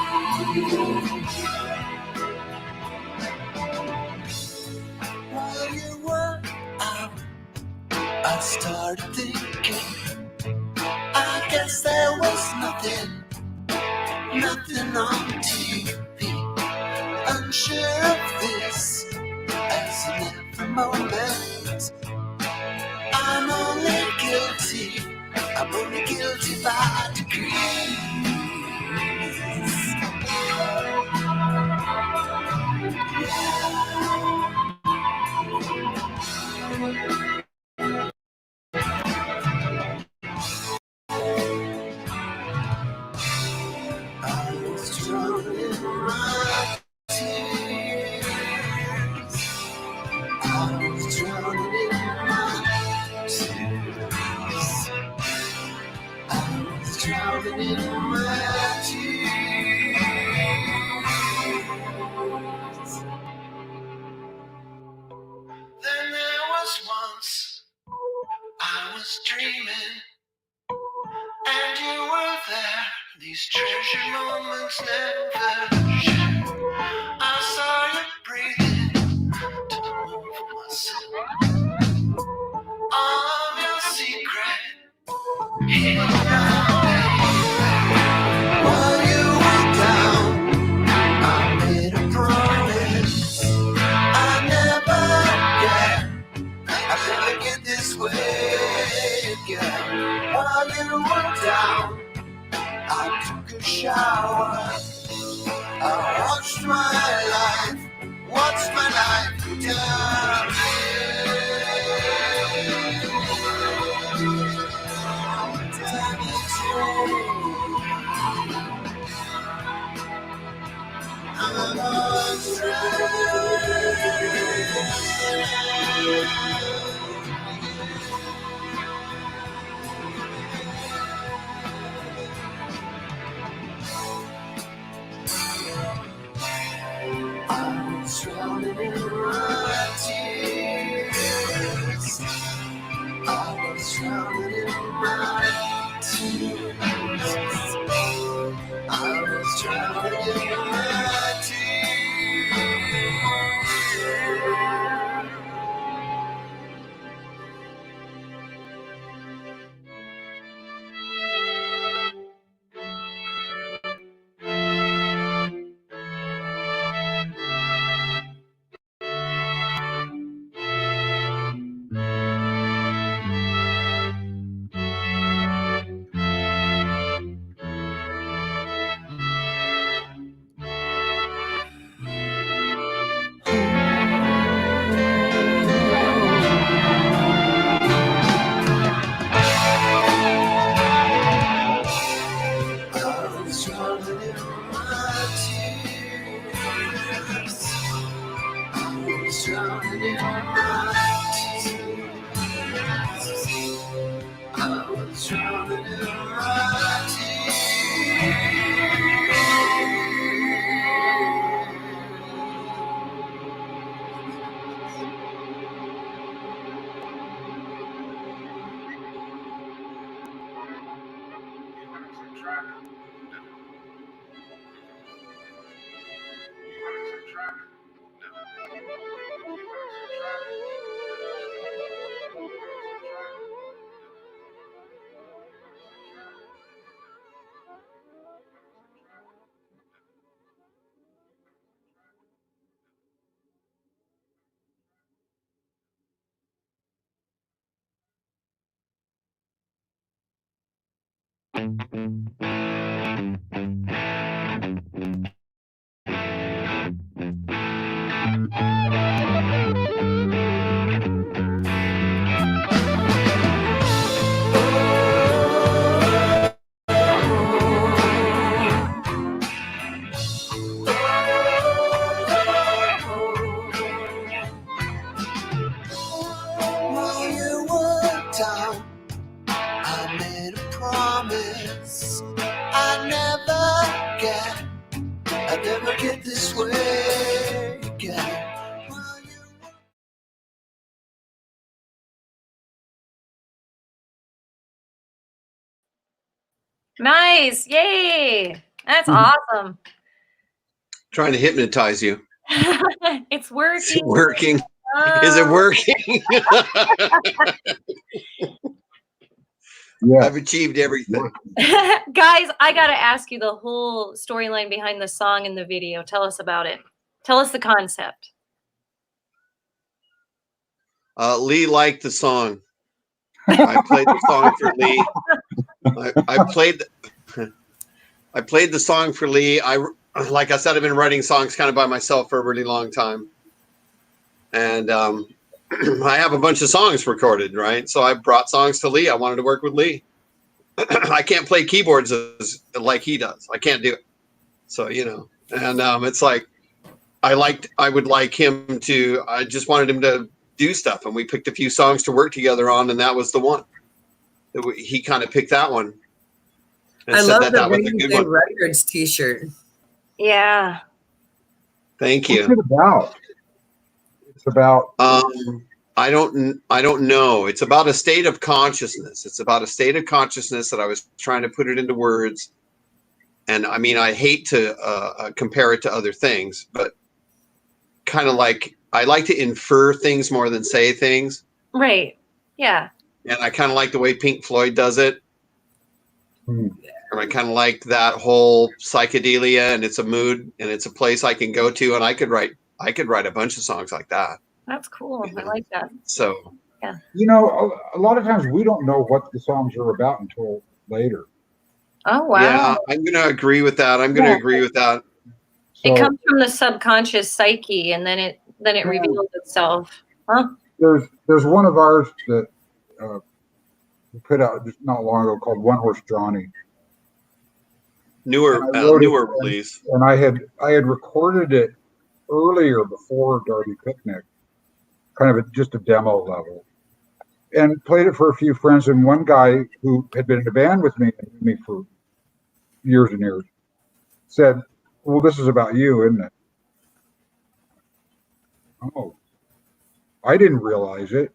While you were out, I started thinking, I guess there was nothing on TV. Unsure of this as in every moment. I'm only guilty by degrees. I was drowning in my tears. I was drowning in my tears. I was drowning in my tears. Then there was once I was dreaming, and you were there. These treasure moments never shared. I saw you breathing to the moon for myself. All your secret hidden away. While you were down, I made a promise. I'll never get this way again. While you were down, I took a shower. I watched my life go down. I'm on I was drowning in my tears. I was drowning in my tears. I was drowning in my tears. While you were down, I made a promise. Nice. Yay. That's awesome. Trying to hypnotize you. It's Is working. it working? Is it working? Yeah. I've achieved everything. Guys, I got to ask you the whole storyline behind the song and the video. Tell us about it. Tell us the concept. Lee liked the song. I played the song for Lee. I played the song for Lee. Like I said, I've been writing songs kind of by myself for a really long time. And I have a bunch of songs recorded, right? So I brought songs to Lee. I wanted to work with Lee. I can't play keyboards like he does. I can't do it. So, and it's like, I would like him to, I just wanted him to do stuff. And we picked a few songs to work together on. And that was the one. He kind of picked that one. And I said love that was a the good Big one. Records t-shirt. Yeah. Thank What's you. it about? It's about. I don't know. It's about a state of consciousness. It's about a state of consciousness that I was trying to put it into words. And I mean, I hate to compare it to other things, but kind of like I like to infer things more than say things. Right. Yeah. And I kind of like the way Pink Floyd does it. And I kind of like that whole psychedelia, and it's a mood and it's a place I can go to, and I could write a bunch of songs like that. That's cool. I like that. So, yeah. A lot of times we don't know what the songs are about until later. Oh, wow. Yeah, I'm going to agree with that. So, it comes from the subconscious psyche, and then it reveals itself. Huh? There's one of ours that we put out just not long ago called One Horse Johnny. Newer release. And I had recorded it earlier before Darby Picnic, kind of just a demo level, and played it for a few friends. And one guy who had been in a band with me for years and years said, "Well, this is about you, isn't it?" Oh, I didn't realize it,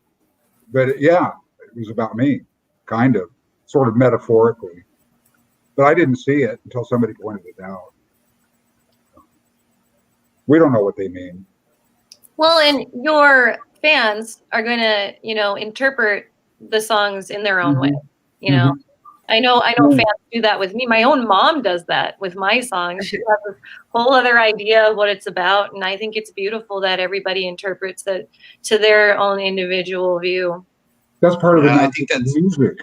but it was about me, kind of, sort of metaphorically. But I didn't see it until somebody pointed it out. We don't know what they mean. Well, and your fans are going to, interpret the songs in their own way. I know fans do that with me. My own mom does that with my songs. She has this whole other idea of what it's about, and I think it's beautiful that everybody interprets it to their own individual view. That's part of the I think that's music.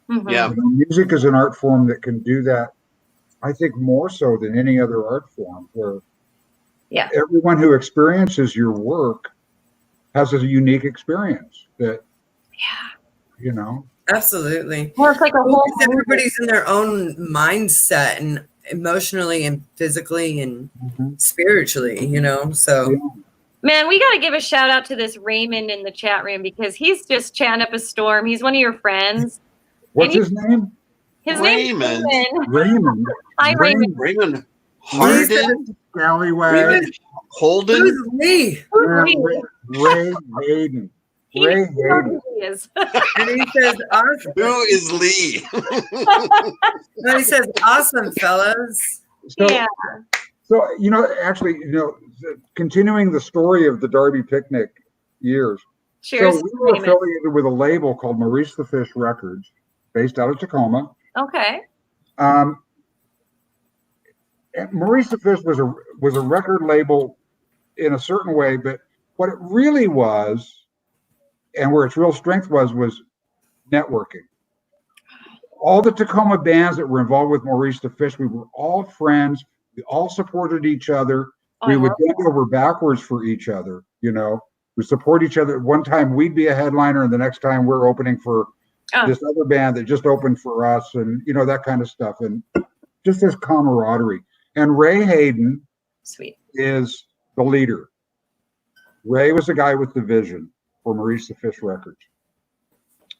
Mm-hmm. Yeah. Music is an art form that can do that, I think, more so than any other art form, where everyone who experiences your work has a unique experience that, Absolutely. Well, it's like a whole everybody's in their own mindset, and emotionally and physically and spiritually, so. Yeah. Man, we got to give a shout out to this Raymond in the chat room, because he's just chatting up a storm. He's one of your friends. What's his name? His Raymond. name's Raymond. Raymond. Hi, Raymond. Raymond Harden. Scallywag. Holden. Who's me? Ray Hayden. Ray Hayden. He is. And he says, awesome. Who is Lee? And he says, awesome, fellas. So, actually, continuing the story of the Darby Picnic years. Cheers. So we were affiliated with a label called Maurice the Fish Records, based out of Tacoma. Okay. And Maurice the Fish was a record label in a certain way, but what it really was, and where its real strength was networking. All the Tacoma bands that were involved with Maurice the Fish, we were all friends. We all supported each other. We would bend over backwards for each other. We support each other. One time we'd be a headliner, and the next time we're opening for this other band that just opened for us, and that kind of stuff, and just this camaraderie. And Ray Hayden is the leader. Ray was the guy with the vision for Maurice the Fish Records.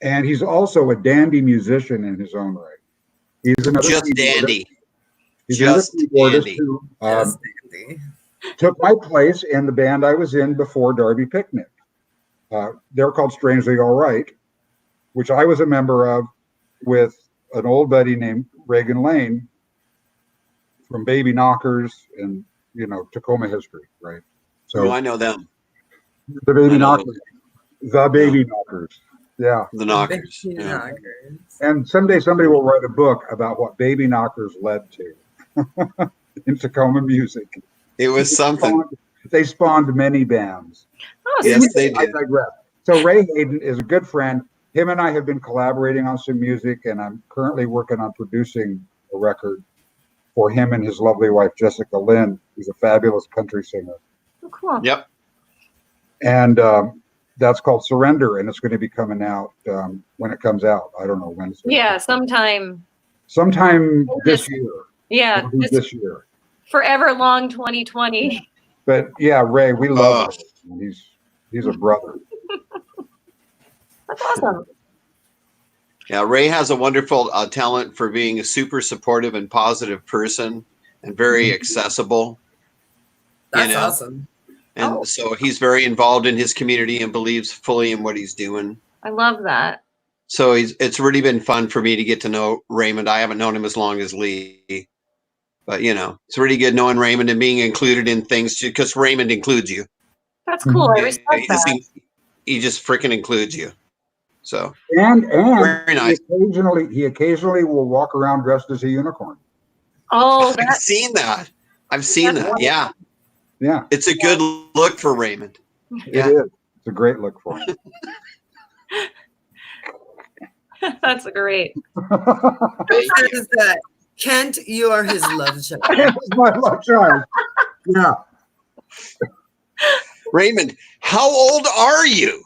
And he's also a dandy musician in his own right. He's another just dandy. He's just another dandy. who took my place in the band I was in before Darby Picnic. They're called Strangely All Right, which I was a member of with an old buddy named Reagan Lane from Baby Knockers and, Tacoma history, right? So I know them. the Baby Knockers, the Baby Knockers. Yeah. The Knockers. Baby Yeah. Knockers. And someday somebody will write a book about what Baby Knockers led to in Tacoma music. It was something. They spawned many bands. Oh, Yes, sweet. they I did. digress. So Ray Hayden is a good friend. Him and I have been collaborating on some music, and I'm currently working on producing a record for him and his lovely wife, Jessica Lynn, who's a fabulous country singer. Oh, cool. Yep. And that's called Surrender, and it's going to be coming out when it comes out. I don't know when. Yeah, sometime this year. Yeah, It'll be this year. forever long 2020. But yeah, Ray, we love him. He's a brother. That's awesome. Yeah, Ray has a wonderful talent for being a super supportive and positive person and very accessible. That's awesome. And so he's very involved in his community and believes fully in what he's doing. I love that. So it's really been fun for me to get to know Raymond. I haven't known him as long as Lee, but it's really good knowing Raymond and being included in things too, because Raymond includes you. That's cool. I respect that. He just freaking includes you. So and very nice. He occasionally will walk around dressed as a unicorn. Oh, I've seen that. Yeah. Yeah. It's a good look for Raymond. Yeah. It is. It's a great look for him. That's great. He says that, Kent, you are his love child. He's my love child. Yeah. Raymond, how old are you?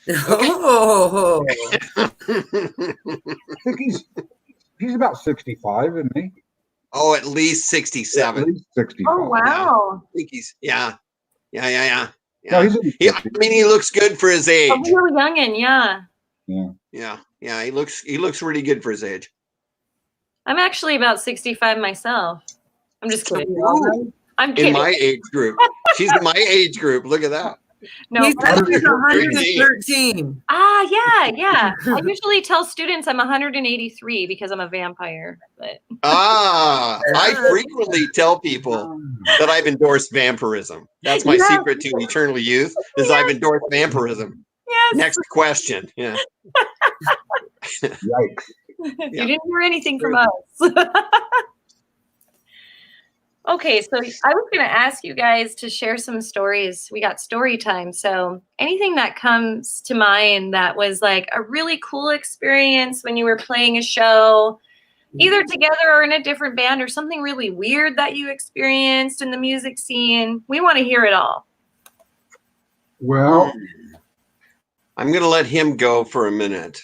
Oh. I think he's about 65, isn't he? Oh, at least 67. At least 65. Oh, wow. I think he's yeah. Yeah. No, I mean, he looks good for his age. A real youngin', yeah. Yeah. He looks really good for his age. I'm actually about 65 myself. I'm just kidding. Ooh. I'm kidding. In my age group. She's in my age group. Look at that. No, He's 113. yeah. I usually tell students I'm 183 because I'm a vampire. But I frequently tell people that I've endorsed vampirism. That's my secret to eternal youth, is I've endorsed vampirism. Yes. Next question. Yeah. Yikes. You didn't hear anything from us. Okay, so I was going to ask you guys to share some stories. We got story time. So anything that comes to mind that was like a really cool experience when you were playing a show, either together or in a different band, or something really weird that you experienced in the music scene. We want to hear it all. Well, I'm going to let him go for a minute.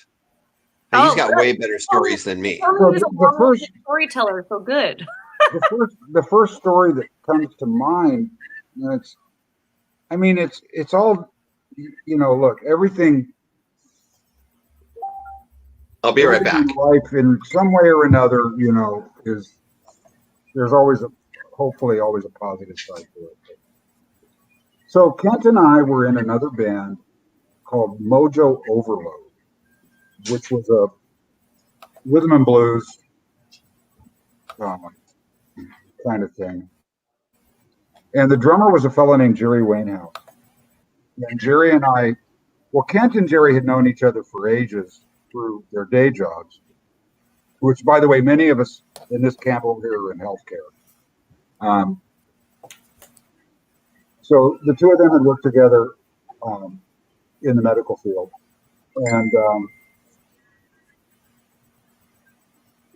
He's got way better stories than me. He's a first storyteller, so good. the first story that comes to mind, it's all, look, everything. I'll be right back. Life in some way or another, there's always hopefully always a positive side to it. So Kent and I were in another band called Mojo Overload, which was a rhythm and blues kind of thing. And the drummer was a fellow named Jerry Wainhouse. And Jerry and I, Kent and Jerry had known each other for ages through their day jobs, which, by the way, many of us in this camp over here are in healthcare. So the two of them had worked together in the medical field. And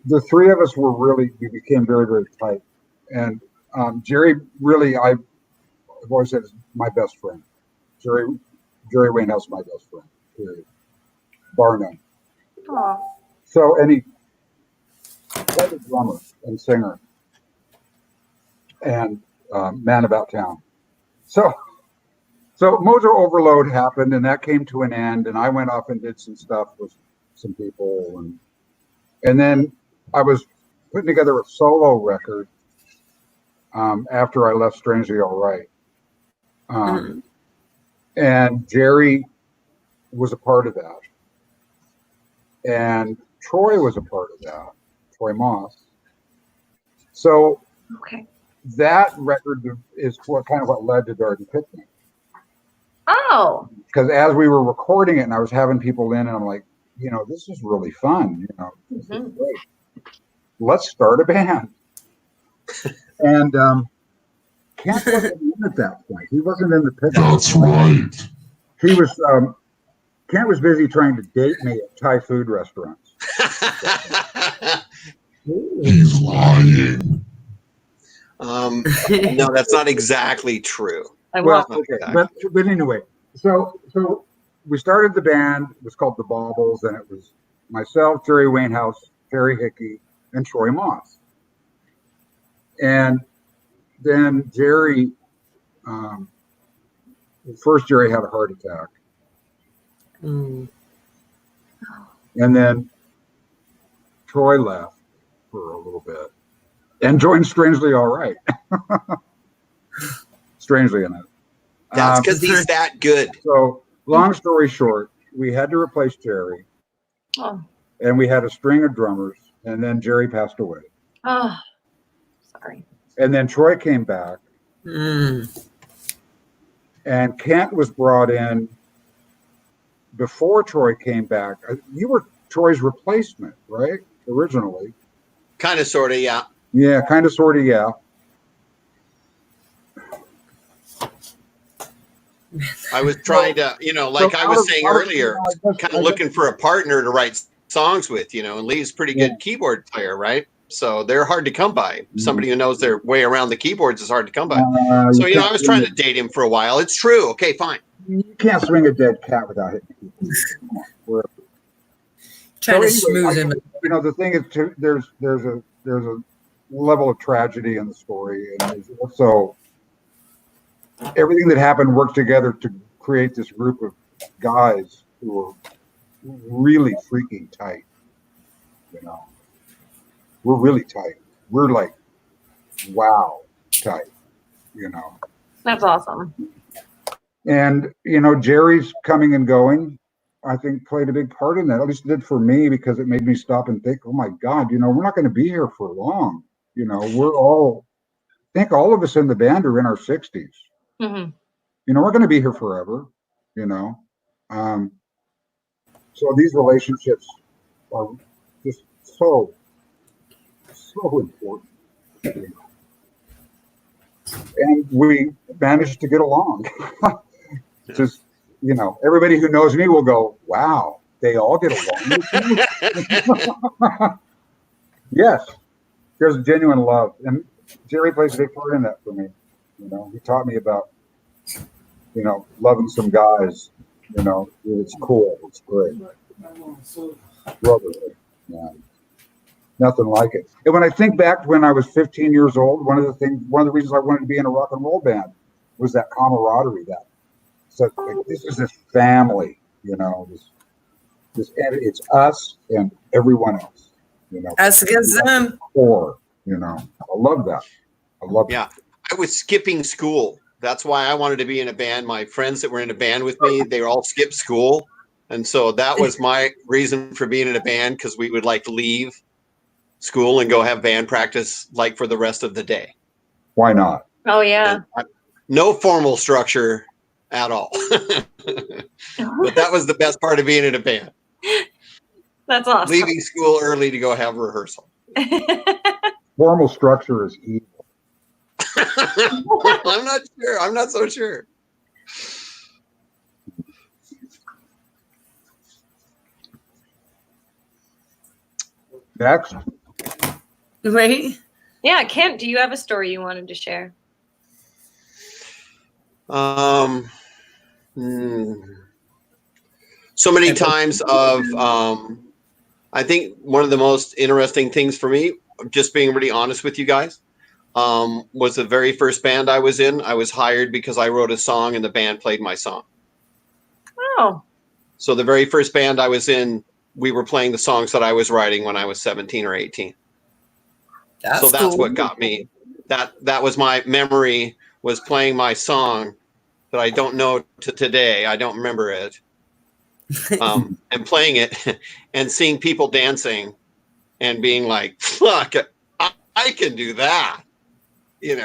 the three of us we became very, very tight. And Jerry, really, I've always said is my best friend. Jerry Wainhouse is my best friend, period. Bar none. Aww. So, and he was a drummer and singer and man about town. So Mojo Overload happened, and that came to an end, and I went off and did some stuff with some people, and then I was putting together a solo record after I left Strangely All Right. And Jerry was a part of that. And Troy was a part of that, Troy Moss. So Okay. that record is what led to Garden Picnic. Oh. Because as we were recording it and I was having people in and I'm like, this is really fun, this is great. Let's start a band. And Kent wasn't in at that point. He wasn't in the picture. That's right. He was Kent was busy trying to date me at Thai food restaurants. He's lying. No, that's not exactly true. But anyway, so we started the band. It was called the Baubles, and it was myself, Jerry Wainhouse, Terry Hickey, and Troy Moss. And then Jerry, first Jerry had a heart attack. And then Troy left for a little bit and joined Strangely All Right. Strangely enough. That's because he's that good. So, long story short, we had to replace Jerry. Oh. And we had a string of drummers, and then Jerry passed away. Oh, sorry. And then Troy came back. And Kent was brought in before Troy came back. You were Troy's replacement, right? Originally. Kind of, sort of, yeah. Yeah, kind of, sort of, yeah. I was trying to, like I was saying earlier, kind of looking for a partner to write songs with, and Lee's a pretty good keyboard player, right? So they're hard to come by. Somebody who knows their way around the keyboards is hard to come by. So, I was trying to date him for a while. It's true. Okay, fine. You can't swing a dead cat without hitting people. Trying to smooth him. The thing is, there's a level of tragedy in the story, and there's also everything that happened worked together to create this group of guys who were really freaking tight. We're really tight. We're like, wow, tight. That's awesome. And Jerry's coming and going, I think, played a big part in that. At least it did for me, because it made me stop and think, oh my God, we're not going to be here for long. I think all of us in the band are in our 60s. Mm-hmm. We're going to be here forever. So these relationships are just so important. And we managed to get along. Just, everybody who knows me will go, wow, they all get along. Yes, there's genuine love. And Jerry plays a big part in that for me. He taught me about, loving some guys, it's cool. It's great. Brotherly. Yeah. Nothing like it. And when I think back to when I was 15 years old, one of the reasons I wanted to be in a rock and roll band was that camaraderie. This is this family, this it's us and everyone else, Us against them. Or, I love that. Yeah. I was skipping school. That's why I wanted to be in a band. My friends that were in a band with me, they all skipped school. And so that was my reason for being in a band, because we would leave school and go have band practice for the rest of the day. Why not? Oh, yeah. No formal structure at all. But that was the best part of being in a band. That's awesome. Leaving school early to go have rehearsal. Formal structure is evil. I'm not sure. I'm not so sure. Next. Right? Yeah, Kent, do you have a story you wanted to share? So many times of I think one of the most interesting things for me, just being really honest with you guys, was the very first band I was in. I was hired because I wrote a song and the band played my song. Oh. So the very first band I was in, we were playing the songs that I was writing when I was 17 or 18. So that's cool. what got me. That was my memory, was playing my song that I don't know to today. I don't remember it. and playing it and seeing people dancing and being like, fuck, I can do that. You know,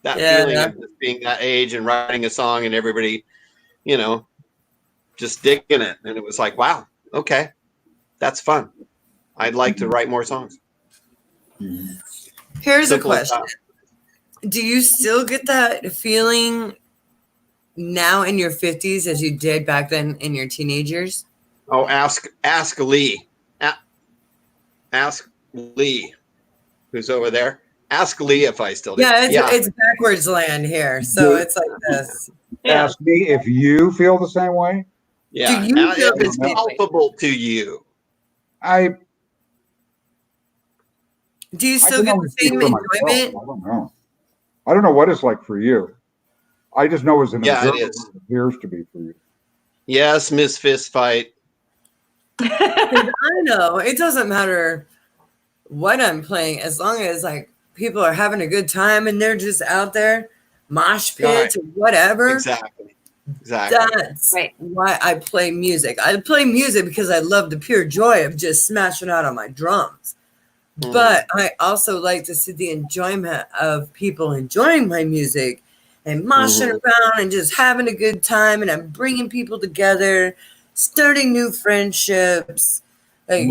that feeling of just being that age and writing a song and everybody, you know, just digging it. And it was like, wow, okay, that's fun. I'd like to write more songs. Here's Simple a as question. Do you still get that feeling now in your 50s as you did back then in your teenagers? Oh, ask Lee. Ask Lee, who's over there. Ask Lee if I still do. Yeah, it's backwards land here. So it's like this. Ask me if you feel the same way. Yeah. Do you feel if it's palpable to you. Do you still get the same enjoyment? I don't know. I don't know what it's like for you. I just know as an observer it it appears to be for you. Yes, Miss Fist Fight. I know. It doesn't matter what I'm playing as long as like people are having a good time and they're just out there, mosh pits or whatever. Exactly. That's why I play music. I play music because I love the pure joy of just smashing out on my drums. But I also like to see the enjoyment of people enjoying my music and moshing around and just having a good time. And I'm bringing people together, starting new friendships. Like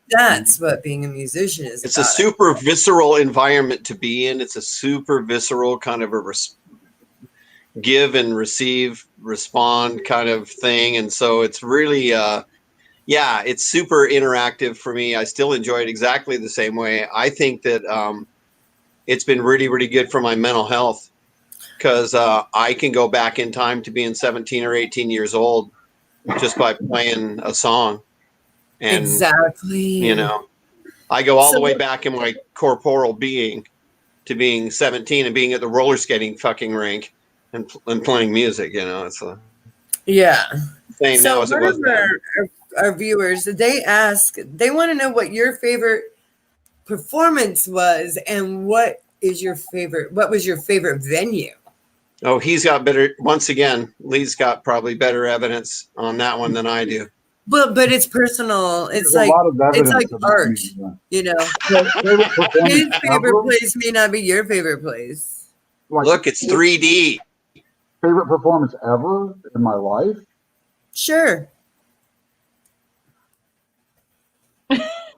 that's what being a musician is. It's a super visceral environment to be in. It's a super visceral kind of a give and receive, respond kind of thing. And so it's really, it's super interactive for me. I still enjoy it exactly the same way. I think that it's been really, really good for my mental health because I can go back in time to being 17 or 18 years old just by playing a song. And, exactly. You know, I go all the way back in my corporeal being to being 17 and being at the roller skating fucking rink and playing music. You know, it's same now as it was then. Our viewers, they want to know what your favorite performance was and what was your favorite venue? Oh, he's got better. Once again, Lee's got probably better evidence on that one than I do. But it's personal. It's There's like art, you know. His favorite place may not be your favorite place. Look, it's 3D. Favorite performance ever in my life? Sure.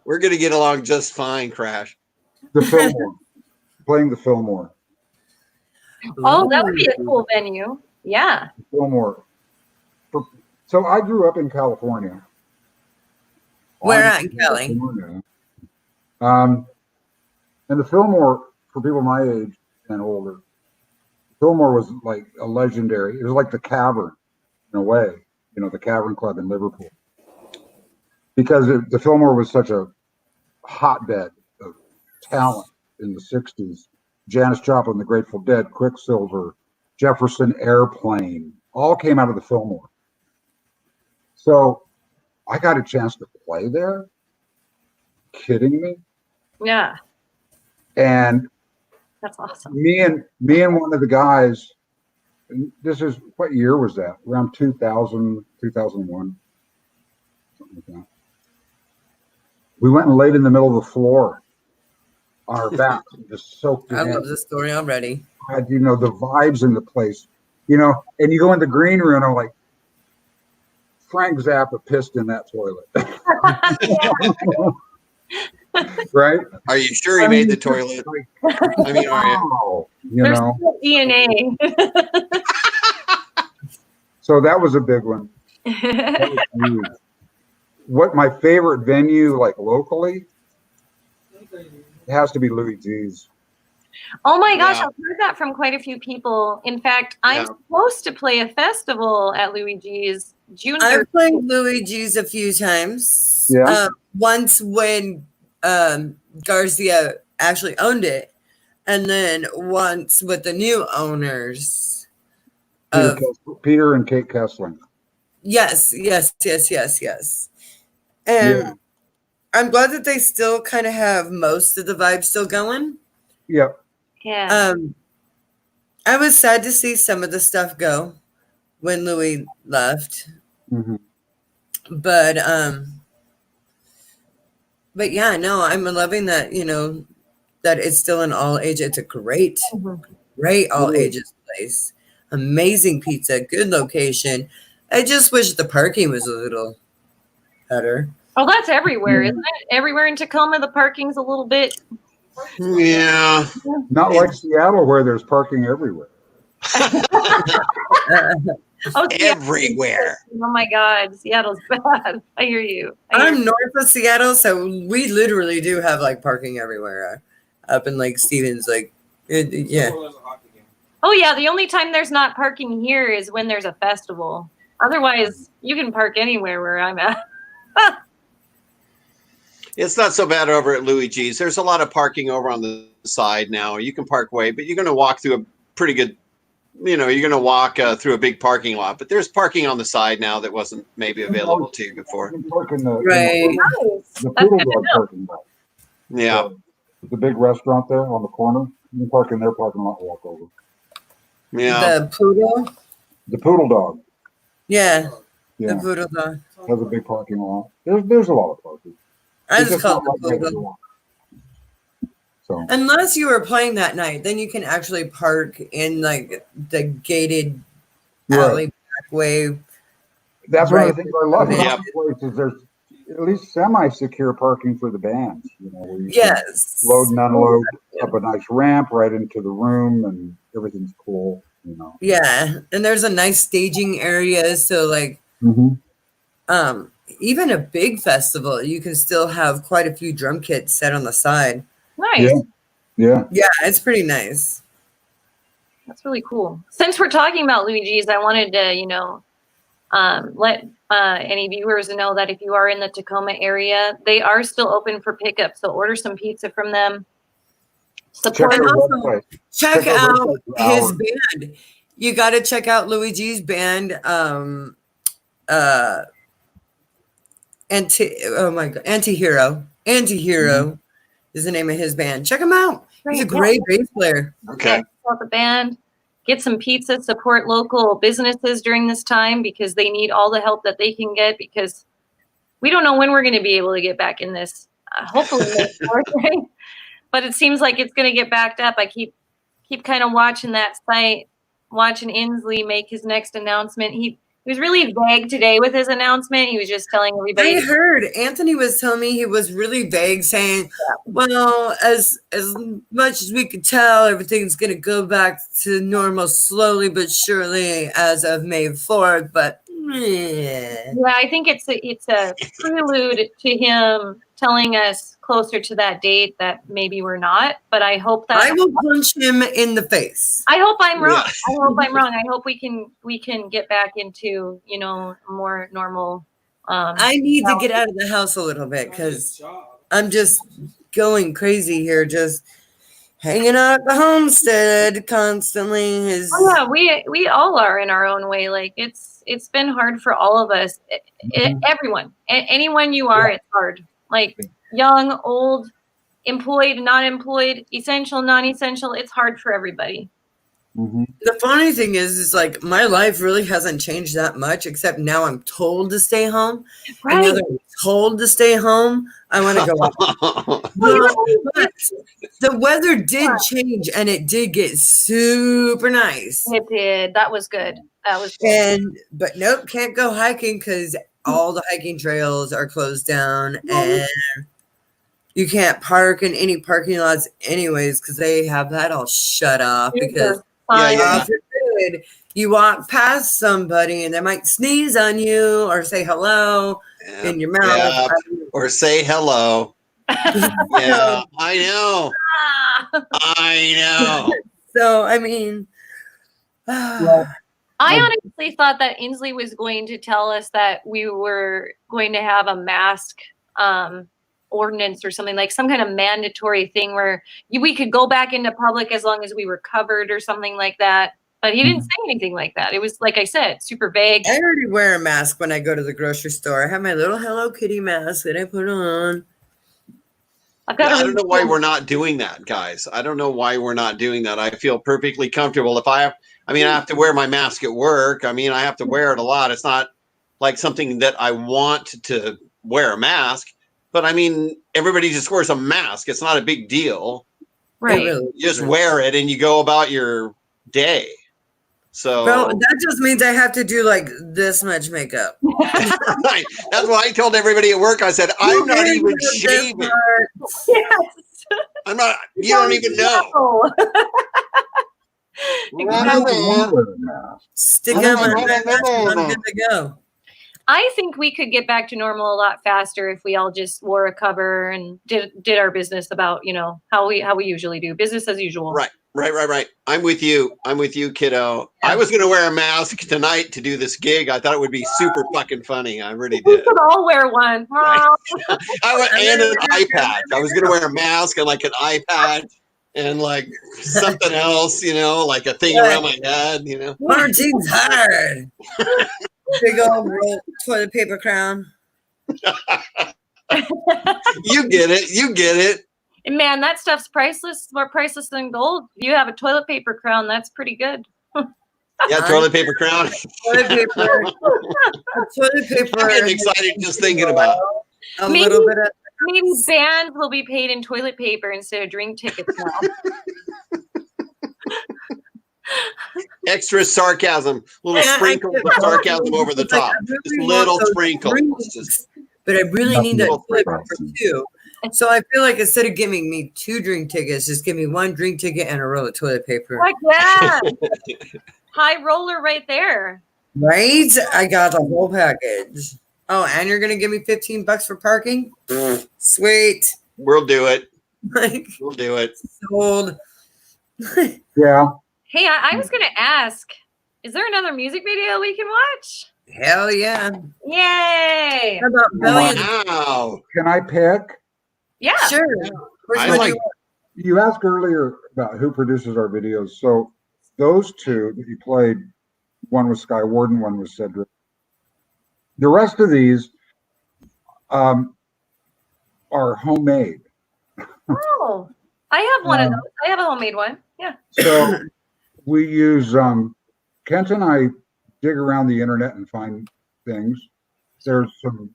We're gonna get along just fine, Crash. The Fillmore. Playing the Fillmore. Oh, that would be a cool venue. Yeah. The Fillmore. So I grew up in California. Where at in Cali? And the Fillmore, for people my age and older, Fillmore was like a legendary. It was like the Cavern, in a way. You know, the Cavern Club in Liverpool. Because the Fillmore was such a hotbed of talent in the 60s. Janis Joplin, the Grateful Dead, Quicksilver, Jefferson Airplane, all came out of the Fillmore. So I got a chance to play there. Kidding me? Yeah. And that's awesome. Me and one of the guys, this is, what year was that? Around 2000, 2001, something like that. We went and laid in the middle of the floor on our backs, just soaked in. I love this story already. God, you know, the vibes in the place, you know, and you go in the green room, I'm like, Frank Zappa pissed in that toilet. Right? Are you sure he made the toilet? I mean, are you? You There's know? still DNA. So that was a big one. That was huge. What my favorite venue, like locally, it has to be Louis G's. Oh my gosh, I've heard that from quite a few people. In fact, I'm supposed to play a festival at Louis G's June 3rd. I've played Louis G's a few times. Yeah. Once when Garcia actually owned it, and then once with the new owners. Peter and Kate Kessling. Yes. And I'm glad that they still kind of have most of the vibe still going. Yep. Yeah. I was sad to see some of the stuff go. when Louis left. Mm-hmm. But yeah, no, I'm loving that, that it's still an all age. It's a great all ages place. Amazing pizza, good location. I just wish the parking was a little better. Oh, that's everywhere, isn't it? Everywhere in Tacoma, the parking's a little bit. Yeah. Not like Seattle where there's parking everywhere. Oh, Everywhere. Oh my God, Seattle's bad. I hear you. I'm north of Seattle, so we literally do have like parking everywhere. Up in like Stevens, yeah. Oh yeah, the only time there's not parking here is when there's a festival. Otherwise, you can park anywhere where I'm at. It's not so bad over at Louis G's. There's a lot of parking over on the side now. You can park way, but you're going to walk through a pretty good, you're going to walk through a big parking lot. But there's parking on the side now that wasn't maybe available to you before. You can park in the Nice. Poodle Dog parking lot. Yeah. The big restaurant there on the corner. You can park in their parking lot and walk over. Yeah. The poodle? The Poodle Dog. Yeah. Yeah. The poodle dog. Has a big parking lot. There's a lot of parking. I It's just call it not the like poodle. So Unless you were playing that night, then you can actually park in like the gated alley back way. that's one of the things I love Yeah. about the place is there's at least semi-secure parking for the bands. Where you can Yes. load and unload up a nice ramp right into the room, and everything's cool. Yeah, and there's a nice staging area, so like Mm-hmm. even a big festival, you can still have quite a few drum kits set on the side. Nice. Yeah. Yeah, it's pretty nice. That's really cool. Since we're talking about Luigi's, I wanted to, let any viewers know that if you are in the Tacoma area, they are still open for pickup. So order some pizza from them. Support. Check their also website. Check their out website for his hours. band. You got to check out Luigi's band. Antihero. Antihero is the name of his band. Check him out. He's a great bass player. Okay. Support the band. Get some pizza. Support local businesses during this time because they need all the help that they can get because we don't know when we're going to be able to get back in this. Hopefully, but it seems like it's going to get backed up. I keep kind of watching that site, watching Inslee make his next announcement. He was really vague today with his announcement. He was just telling everybody. I heard Anthony was telling me he was really vague, saying, "Well, as much as we could tell, everything's going to go back to normal slowly but surely as of May 4th." But yeah, I think it's a prelude to him telling us closer to that date that maybe we're not. But I hope that I will punch him in the face. I hope I'm wrong. Yeah. I hope I'm wrong. I hope we can get back into more normal. I need to get out of the house a little bit because I'm just going crazy here, just hanging out at the homestead constantly. Oh yeah, we all are in our own way. Like it's been hard for all of us. Everyone, anyone you are, it's hard. Like young, old, employed, not employed, essential, non-essential. It's hard for everybody. The funny thing is like my life really hasn't changed that much, except now I'm told to stay home. Right. And now that I'm told to stay home, I want to go out. But the weather did change, and it did get super nice. It did. That was good. That was good. But nope, can't go hiking because all the hiking trails are closed down, and you can't park in any parking lots anyways because they have that all shut off because you walk past somebody and they might sneeze on you or say hello in your mouth. Yeah. Or say hello. Yeah, I know. I know. So, I mean, I honestly thought that Inslee was going to tell us that we were going to have a mask ordinance or something, like some kind of mandatory thing where we could go back into public as long as we were covered or something like that. But he didn't say anything like that. It was, like I said, super vague. I already wear a mask when I go to the grocery store. I have my little Hello Kitty mask that I put on. I've got. I don't know why we're not doing that, guys. I don't know why we're not doing that. I feel perfectly comfortable. If I have to wear my mask at work. I mean, I have to wear it a lot. It's not like something that I want to wear a mask, but I mean, everybody just wears a mask. It's not a big deal. Right. Really You just wear it and you go about your day. So Bro, that just means I have to do like this much makeup. right. That's why I told everybody at work. I said, I'm not even shaving. Yes. I'm not. You don't even know. Stick on my mask and I'm good to go. I think we could get back to normal a lot faster if we all just wore a cover and did our business about, how we usually do, business as usual. Right. I'm with you, kiddo. Yeah. I was going to wear a mask tonight to do this gig. I thought it would be super fucking funny. I really did. We could all wear one. Right. And an iPad. I was going to wear a mask and like an iPad and like something else, like a thing around my head, Quarantine's hard. Big old roll toilet paper crown. You get it. Man, that stuff's priceless. More priceless than gold. If you have a toilet paper crown, that's pretty good. Yeah, toilet paper crown. Toilet paper. Toilet paper. I'm getting excited just thinking about it. Maybe bands will be paid in toilet paper instead of drink tickets now. Extra sarcasm, little sprinkles of sarcasm over the top. Just little sprinkles. But I really need that toilet paper too. So I feel like instead of giving me 2 drink tickets, just give me 1 drink ticket and a roll of toilet paper. Like that. High roller right there. Right? I got the whole package. Oh, and you're going to give me $15 for parking? Sweet. We'll do it. We'll do it. Sold. Yeah. Hey, I was going to ask, is there another music video we can watch? Hell yeah. Yay. How about Billions? Wow. Can I pick? Yeah. Sure. You asked earlier about who produces our videos. So those 2 that you played, one was Sky Warden, one was Cedric. The rest of these are homemade. Oh, I have one of those. I have a homemade one. Yeah. So we use Kent and I dig around the internet and find things. There's some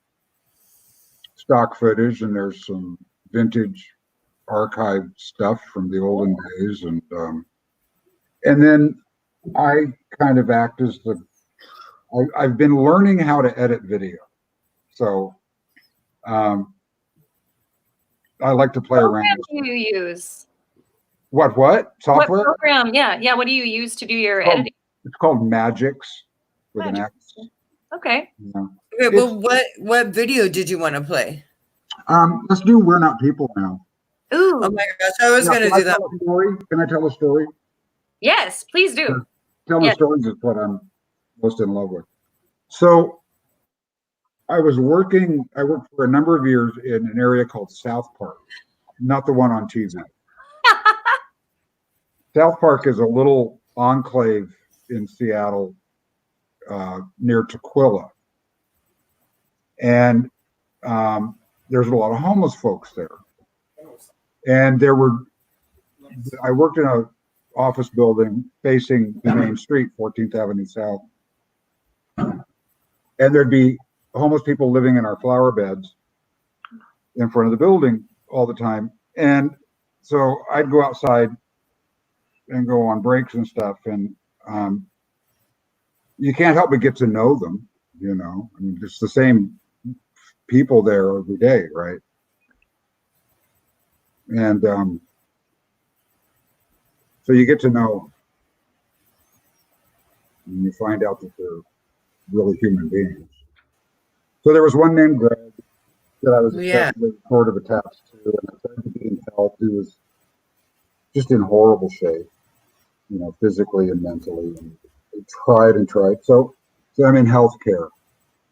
stock footage and there's some vintage archive stuff from the olden days, and then I kind of act as I've been learning how to edit video, so I like to play around. What do you use? What software? What program? Yeah. What do you use to do your editing? It's called Magix with an X. Okay. Yeah. Okay, well, what video did you want to play? Let's do We're Not People now. Ooh. Oh my gosh, I was going to do that. Can I tell a story? Yes, please do. Telling stories is what I'm most in love with. So I worked for a number of years in an area called South Park, not the one on TV. South Park is a little enclave in Seattle near Tukwila. And there's a lot of homeless folks there. And I worked in an office building facing the main street, 14th Avenue South. And there'd be homeless people living in our flower beds in front of the building all the time. And so I'd go outside and go on breaks and stuff. And you can't help but get to know them, I mean, it's the same people there every day, right? And so you get to know them, and you find out that they're really human beings. So there was one named Greg that I was sort of attached to, and I tried to get him help. He was just in horrible shape, physically and mentally, and tried. So I'm in healthcare.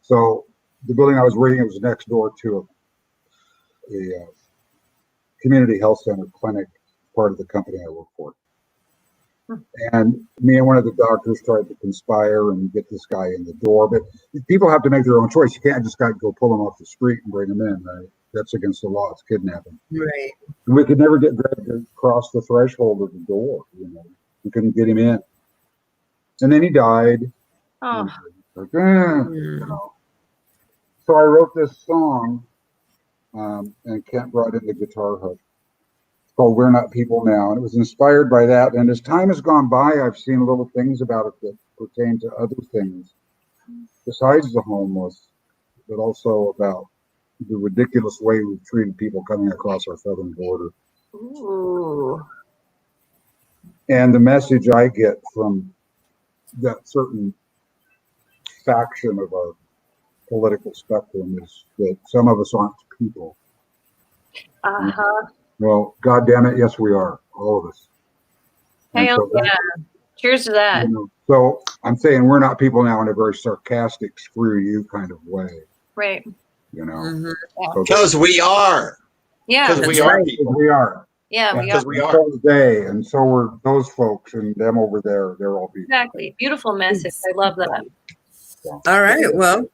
So the building I was working in was next door to a community health center clinic, part of the company I work for. And me and one of the doctors tried to conspire and get this guy in the door, but people have to make their own choice. You can't just go pull him off the street and bring him in, right? That's against the law. It's kidnapping. Right. And we could never get Greg to cross the threshold of the door. We couldn't get him in. And then he died. Oh, Like, So I wrote this song, and Kent brought in the guitar hook. It's called "We're Not People Now," and it was inspired by that. And as time has gone by, I've seen little things about it that pertain to other things besides the homeless, but also about the ridiculous way we've treated people coming across our southern border. ooh. And the message I get from that certain faction of our political spectrum is that some of us aren't people. Uh-huh. Well, God damn it, yes we are, all of us. And Hell so yeah. Cheers to that. So I'm saying we're not people now in a very sarcastic, screw you kind of way. Right. Mhm. So Because we are. Yeah. Because we That's are right. people. we are. Yeah, we Because are. we are. So is they, and so are those folks, and them over there. They're all people. Exactly. Beautiful message. I love that. All right. Well,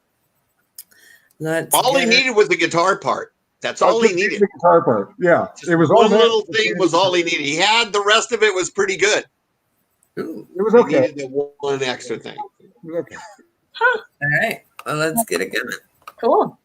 let's. All he get it. needed was the guitar part. That's all he needed. The guitar part. Yeah, Just it was all one that. little thing was all he needed. He had the rest of it was pretty good. Ooh. It was He okay. needed the one extra thing. It was okay. Huh. All right. Well, let's get it going. Cool.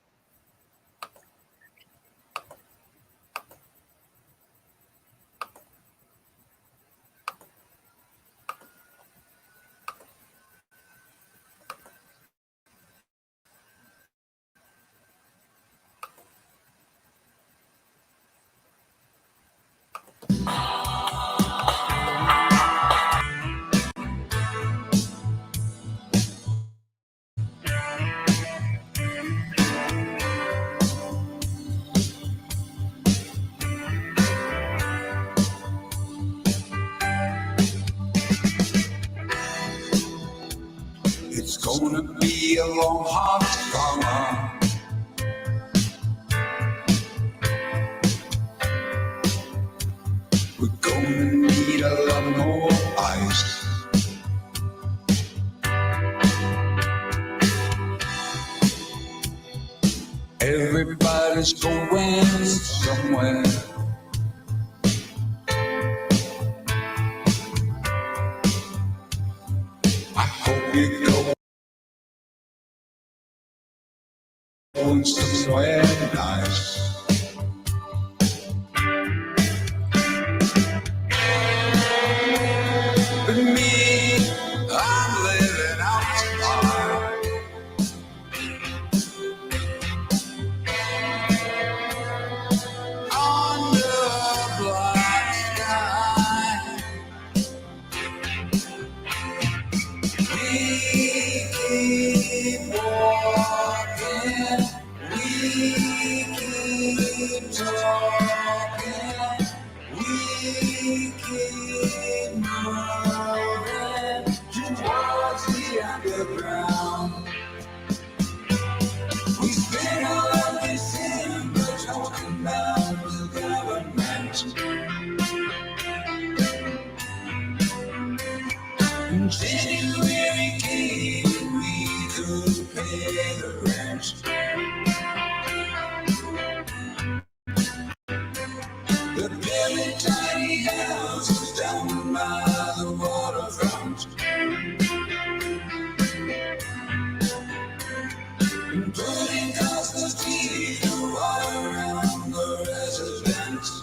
It's gonna be a long, hard summer. We're gonna need a lot more ice. Everybody's going somewhere. I hope you go going somewhere nice. But me, I'm living outside. Under a black sky. We keep walking. We keep talking. We keep moving towards the underground. We spend all of December talking about the government. In January came, we could pay the rent. The very tiny house was down by the waterfront. And putting Costco's teeth all around the residence.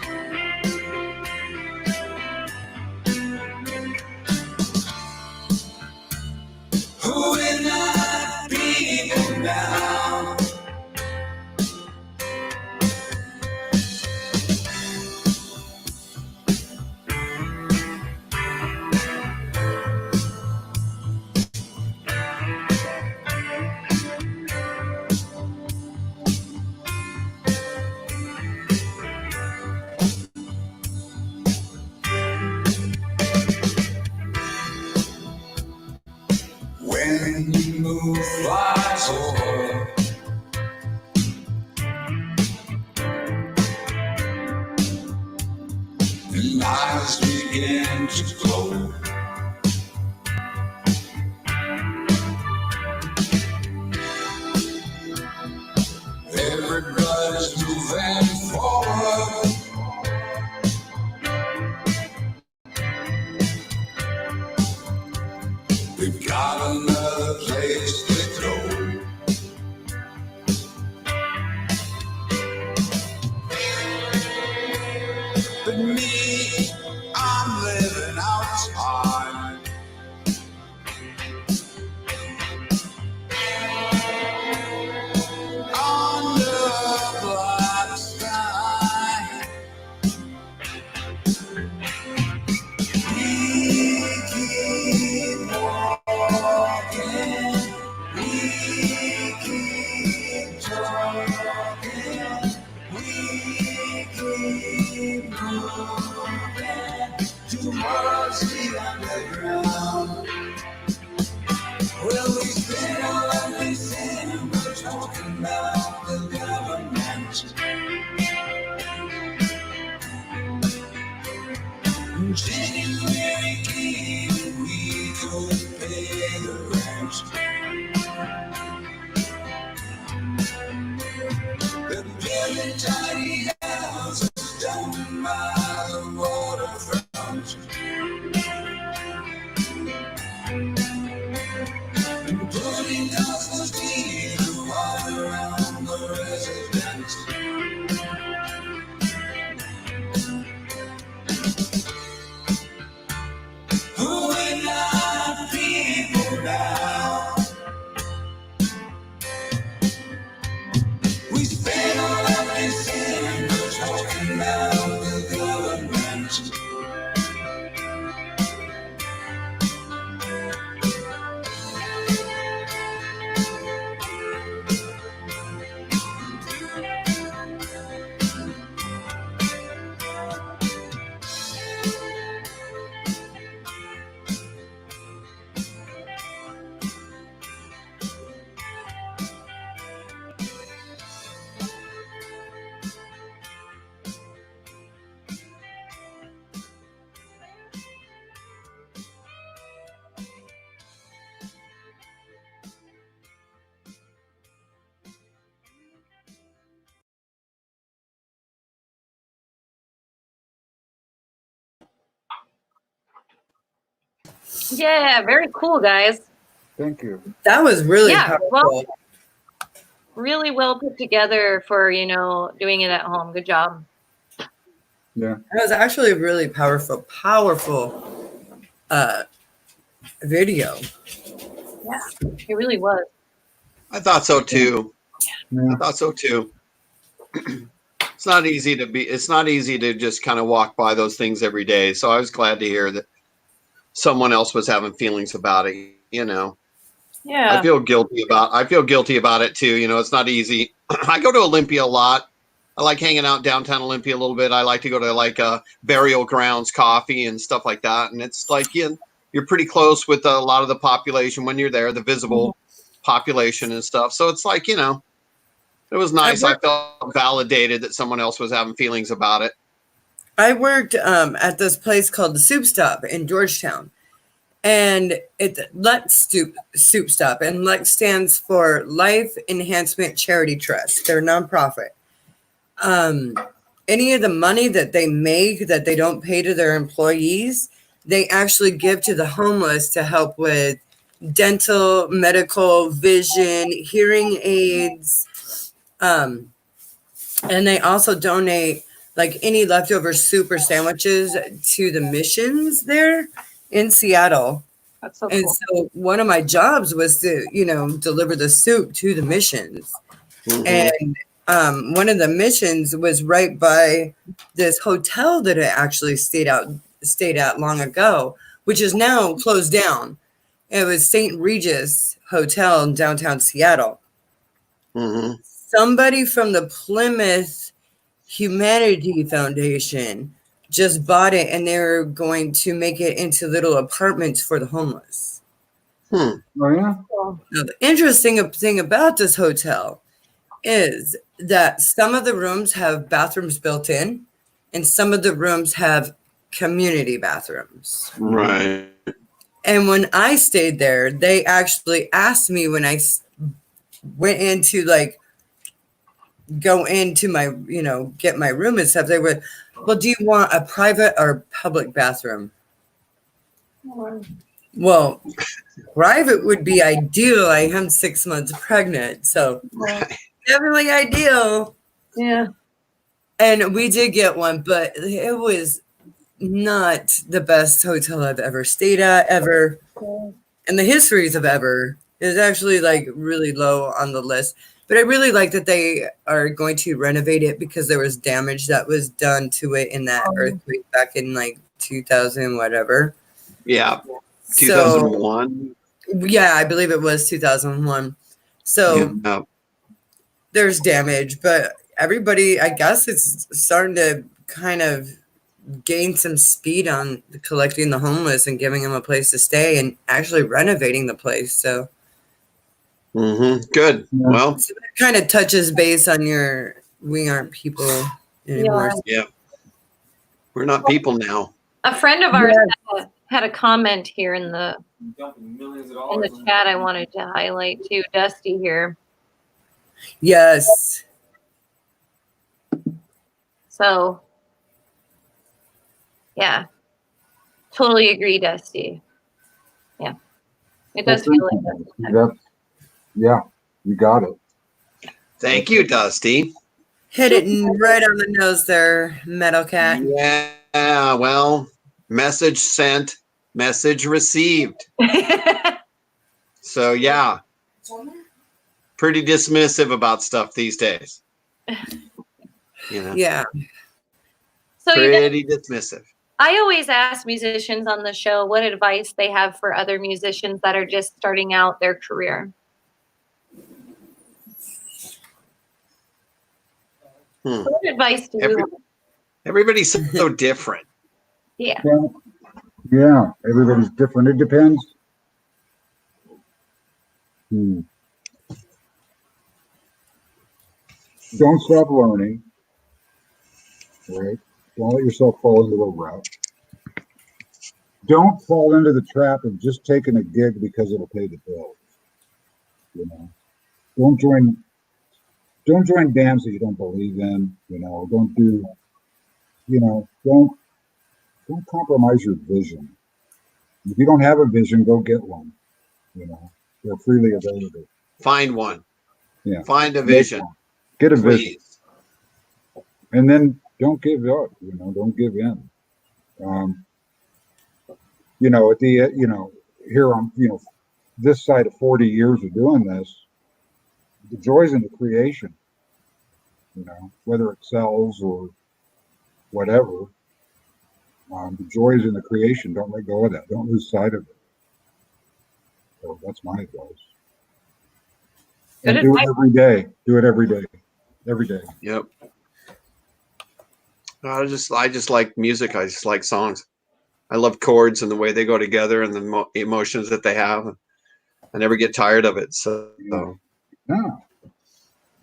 Who is not people now? When you move flies over, and lives begin to flow. Everybody's moving We've got another place to go. But me, I'm living outside. Under a black sky. We keep walking. We keep talking. We keep moving towards the underground. Well, we spend all of December talking about the government. January came, we could pay the rent. The building tiny houses down by the waterfront. Putting cosmos steel all around the residence. Who are not people now? We spend all of December talking about the government. Yeah, very cool, guys. Thank you. That was really Yeah, powerful. well, really well put together for, doing it at home. Good job. Yeah. That was actually a really powerful video. Yeah, it really was. I thought so too. Yeah. I thought so too. It's not easy to just kind of walk by those things every day. So I was glad to hear that someone else was having feelings about it, Yeah. I feel guilty about it too. It's not easy. I go to Olympia a lot. I like hanging out downtown Olympia a little bit. I like to go to like burial grounds, coffee and stuff like that. And it's like, you're pretty close with a lot of the population when you're there, the visible population and stuff. So it's like, it was nice. I felt validated that someone else was having feelings about it. I worked at this place called the Soup Stop in Georgetown, and it's Lex Soup Stop, and Lex stands for Life Enhancement Charity Trust. They're a nonprofit. Any of the money that they make that they don't pay to their employees, they actually give to the homeless to help with dental, medical, vision, hearing aids. And they also donate like any leftover soup or sandwiches to the missions there in Seattle. That's so And cool. so one of my jobs was to, deliver the soup to the missions. Mhm. And one of the missions was right by this hotel that I actually stayed at long ago, which is now closed down. It was St. Regis Hotel in downtown Seattle. Mhm. Somebody from the Plymouth Humanity Foundation just bought it, and they're going to make it into little apartments for the homeless. Hmm. Oh yeah. Now, the interesting thing about this hotel is that some of the rooms have bathrooms built in, and some of the rooms have community bathrooms. Right. And when I stayed there, they actually asked me when I went into go into my, get my room and stuff. They were, well, do you want a private or public bathroom? Well, private would be ideal. I am 6 months pregnant, so definitely ideal. Yeah. And we did get one, but it was not the best hotel I've ever stayed at ever. And the histories of ever is actually like really low on the list. But I really like that they are going to renovate it because there was damage that was done to it in that earthquake back in like 2000, whatever. Yeah. So 2001. yeah, I believe it was 2001. So Yeah. there's damage, but everybody, I guess it's starting to kind of gain some speed on collecting the homeless and giving them a place to stay and actually renovating the place. So Good. Yeah. Well, it kind of touches base on your we aren't people anymore. yeah. We're not people now. A friend of ours had a comment here in the chat I wanted to highlight too. Dusty here. Yes. So, yeah, totally agree, Dusty. Yeah, it does feel like that. Yeah, you got it. Thank you, Dusty. Hit it right on the nose there, Metal Cat. Yeah, well, message sent, message received. So, yeah, pretty dismissive about stuff these days. You know, Yeah. So pretty dismissive. I always ask musicians on the show what advice they have for other musicians that are just starting out their career. What advice do you have? Everybody's so different. Yeah. Yeah, everybody's different. It depends. Don't stop learning. Right? Don't let yourself fall into a rut. Don't fall into the trap of just taking a gig because it'll pay the bills. You know, don't join bands that you don't believe in. You know, don't compromise your vision. If you don't have a vision, go get one. You know, they're freely available. Find one. Yeah. Find a vision. Get a please. vision. And then don't give up, you know, don't give in. You know, here on, this side of 40 years of doing this, the joys in the creation, you know, whether it sells or whatever, the joys in the creation, don't let go of that. Don't lose sight of it. So that's my advice. And do it every day. Do it every day. Every day. Yep. I just like music. I just like songs. I love chords and the way they go together and the emotions that they have. I never get tired of it. So No.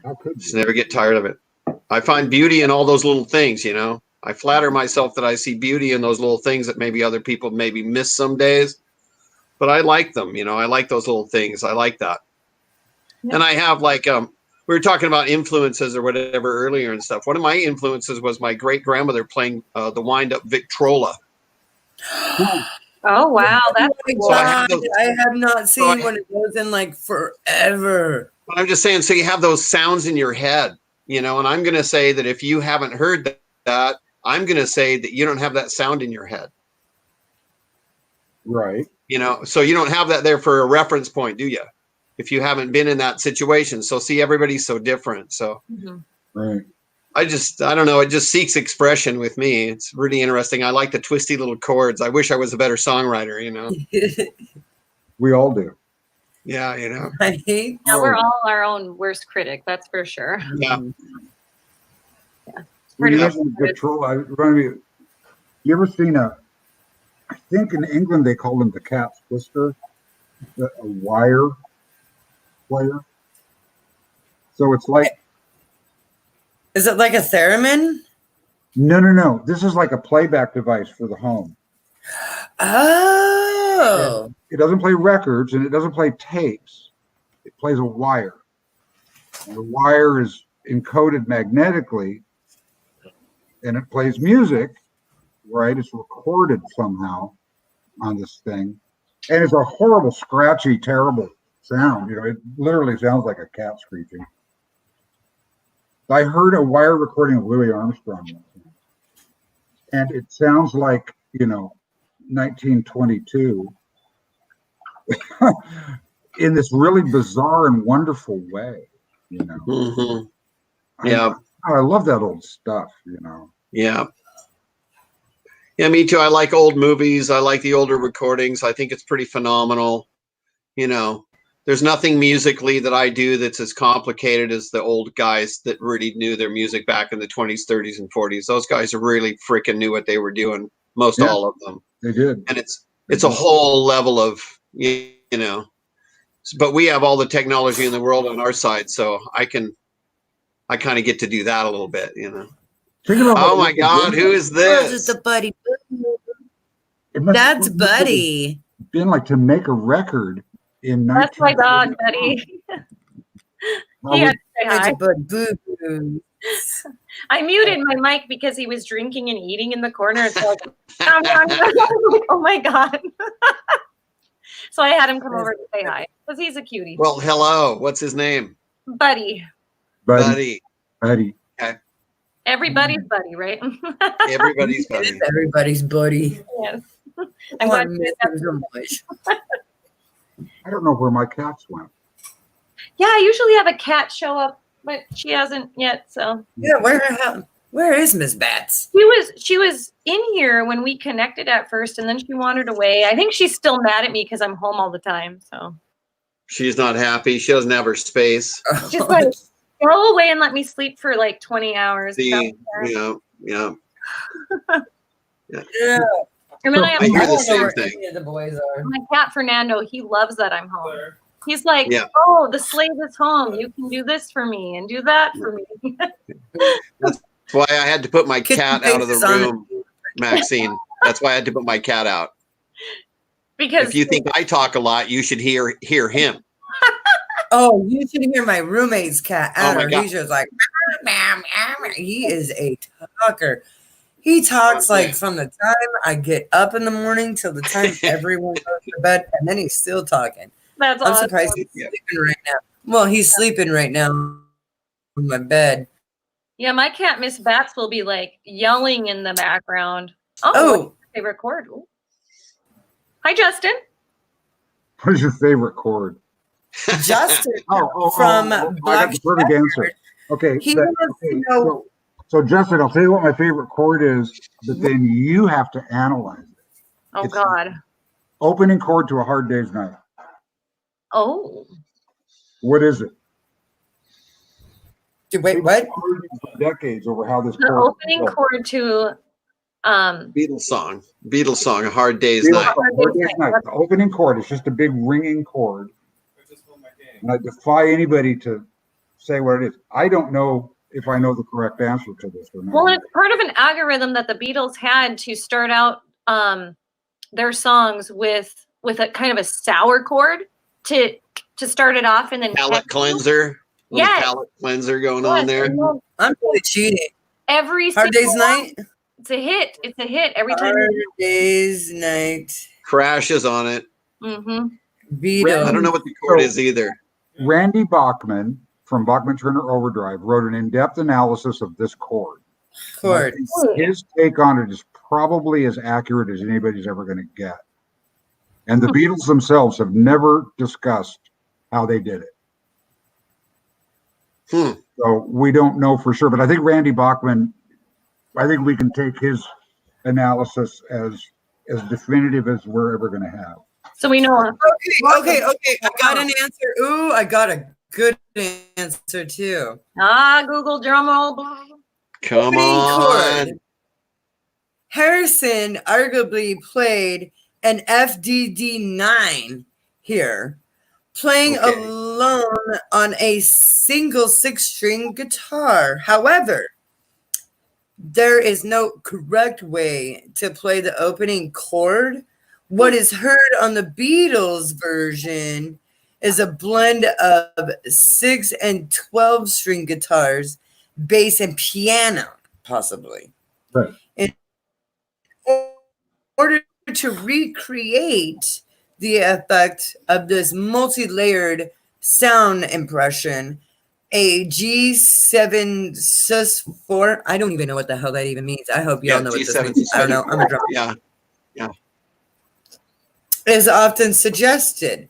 How could just you? never get tired of it. I find beauty in all those little things, you know. I flatter myself that I see beauty in those little things that maybe other people maybe miss some days. But I like them, you know. I like those little things. I like that. Yeah. And I have like we were talking about influences or whatever earlier and stuff. One of my influences was my great grandmother playing the wind-up Victrola. Oh wow, that's cool. I have not seen one of those in like forever. But I'm just saying, so you have those sounds in your head, you know, and I'm going to say that if you haven't heard that, I'm going to say that you don't have that sound in your head. Right. You know, so you don't have that there for a reference point, do you? If you haven't been in that situation. So see, everybody's so different. So right. I don't know. It just seeks expression with me. It's really interesting. I like the twisty little chords. I wish I was a better songwriter, you know. We all do. Yeah, you know. Right? Yeah, we're all our own worst critic, that's for sure. Yeah. You ever seen I think in England they call them the cat's twister, a wire player. So it's like. Is it like a theremin? No. This is like a playback device for the home. Oh. It doesn't play records and it doesn't play tapes. It plays a wire. And the wire is encoded magnetically and it plays music, right? It's recorded somehow on this thing. And it's a horrible, scratchy, terrible sound. It literally sounds like a cat screeching. I heard a wire recording of Louis Armstrong, and it sounds like 1922 in this really bizarre and wonderful way. Mm-hmm. Yeah. I love that old stuff. Yeah. Yeah, me too. I like old movies. I like the older recordings. I think it's pretty phenomenal. There's nothing musically that I do that's as complicated as the old guys that really knew their music back in the 20s, 30s, and 40s. Those guys really freaking knew what they were doing. All of them. They did. And it's a whole level of, but we have all the technology in the world on our side. So I kind of get to do that a little bit, Oh my God, who is this? It's a Buddy. That's Buddy. Been like to make a record in. That's my dog, Buddy. He had to say hi. I muted my mic because he was drinking and eating in the corner. So oh my God. So I had him come over to say hi because he's a cutie. Well, hello. What's his name? Buddy. Buddy. Okay. Everybody's buddy, right? Everybody's buddy. Everybody's buddy. Yes. I'm glad you did that. I don't know where my cats went. Yeah, I usually have a cat show up, but she hasn't yet. So yeah, where is Miss Bats? She was in here when we connected at first, and then she wandered away. I think she's still mad at me because I'm home all the time. So she's not happy. She doesn't have her space. Just like go away and let me sleep for like 20 hours. Yeah. Yeah. And then I hear the same thing. The boys are. My cat Fernando, he loves that I'm home. He's like, oh, the slave is home. You can do this for me and do that for me. That's why I had to put my cat out of the room, Maxine. That's why I had to put my cat out. Because if you think I talk a lot, you should hear him. Oh, you should hear my roommate's cat. He's just like, he is a talker. He talks like from the time I get up in the morning till the time everyone goes to bed, and then he's still talking. That's I'm awesome. surprised he's sleeping right now. Well, he's sleeping right now in my bed. Yeah, my cat Miss Bats will be like yelling in the background. Oh, what's your favorite chord? Ooh. Hi, Justin. What is your favorite chord? Justin from Black. I got the perfect answer. Okay. He wants to know. So Justin, I'll tell you what my favorite chord is, but then you have to analyze it. Oh, it's God. Opening chord to A Hard Day's Night. Oh. What is it? Wait, what? Decades over how this the chord opening chord to Beatles song, A Hard Day's Night. The opening chord is just a big ringing chord. And I defy anybody to say what it is. I don't know if I know the correct answer to this or not. Well, it's part of an algorithm that the Beatles had to start out their songs with a kind of a sour chord to start it off, and then palate cleanser. Yeah, palate cleanser going on there. I'm really cheating. Every Hard Day's Night. It's a hit. It's a hit every time. Hard Day's Night. Crashes on it. Mm-hmm. Beatles. I don't know what the chord is either. Randy Bachman from Bachman Turner Overdrive wrote an in-depth analysis of this chord. His take on it is probably as accurate as anybody's ever going to get. And the Beatles themselves have never discussed how they did it. So we don't know for sure. But I think Randy Bachman, I think we can take his analysis as definitive as we're ever going to have. So we know. Okay. I got an answer. Ooh, I got a good answer too. Google drum roll. Come on. Harrison arguably played an FDD9 here, playing alone on a single 6-string guitar. However, there is no correct way to play the opening chord. What is heard on the Beatles version is a blend of 6 and 12-string guitars, bass, and piano, possibly. Right. In order to recreate the effect of this multi-layered sound impression, a G7 sus4. I don't even know what the hell that even means. I hope y'all know what this G7 means. I don't know. I'm a drummer. Yeah. Is often suggested,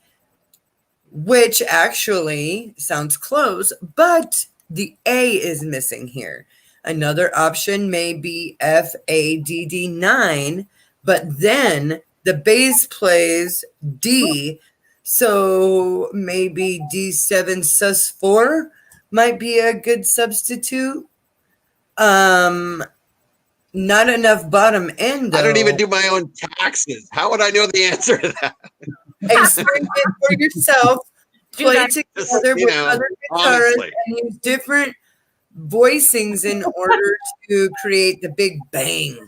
which actually sounds close, but the A is missing here. Another option may be FADD9, but then the bass plays D, so maybe D7 sus4 might be a good substitute. Not enough bottom end, though. I don't even do my own taxes. How would I know the answer to that? Experiment for yourself. Play together with other guitarists honestly. and use different voicings in order to create the big bang.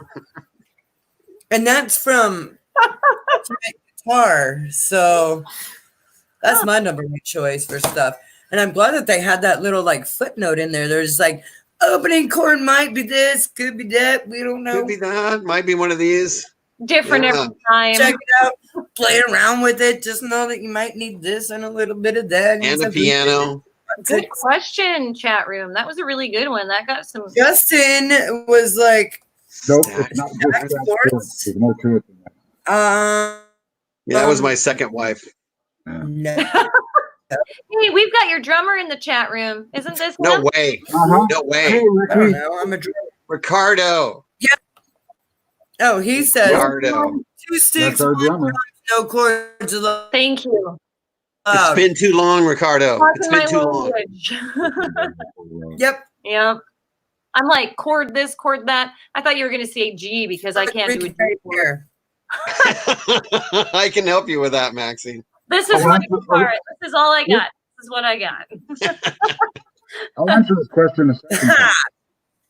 And that's from guitar. So that's my number one choice for stuff. And I'm glad that they had that little like footnote in there. There's like opening chord might be this, could be that. We don't know. Could be that. Might be one of these. Different every time. Check it out. Play around with it. Just know that you might need this and a little bit of that. And a piano. Good question, chat room. That was a really good one. That got some. Justin was like, nope, it's not just that. There's more to it than that. Yeah, that was my second wife. No. Hey, we've got your drummer in the chat room. Isn't this No him? way. Uh-huh. No way. Hey, I don't Ricky. know. I'm a drummer. Ricardo. Oh, he said Ricardo. 2 sticks, That's our 1 drummer. drum, no chords allowed. Thank you. It's been too long, Ricardo. It's Talking been too my long. language. Yep. Yep. I'm like, chord this, chord that. I thought you were going to say G because I can't do a G chord. I can help you with that, Maxine. This is my part. This is all I got. This is what I got. I'll answer this question in a second.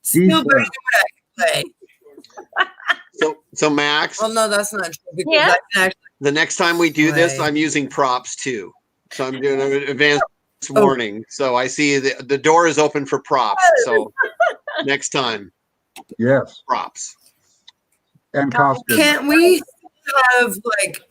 Still better than what I can play. So Max. Well, no, that's not true. Because Yeah. I can actually The next time we do this, Right. I'm using props too. So I'm doing an advanced warning. So I see the door is open for props. So next time, Yes, props. and costumes. Can't we have like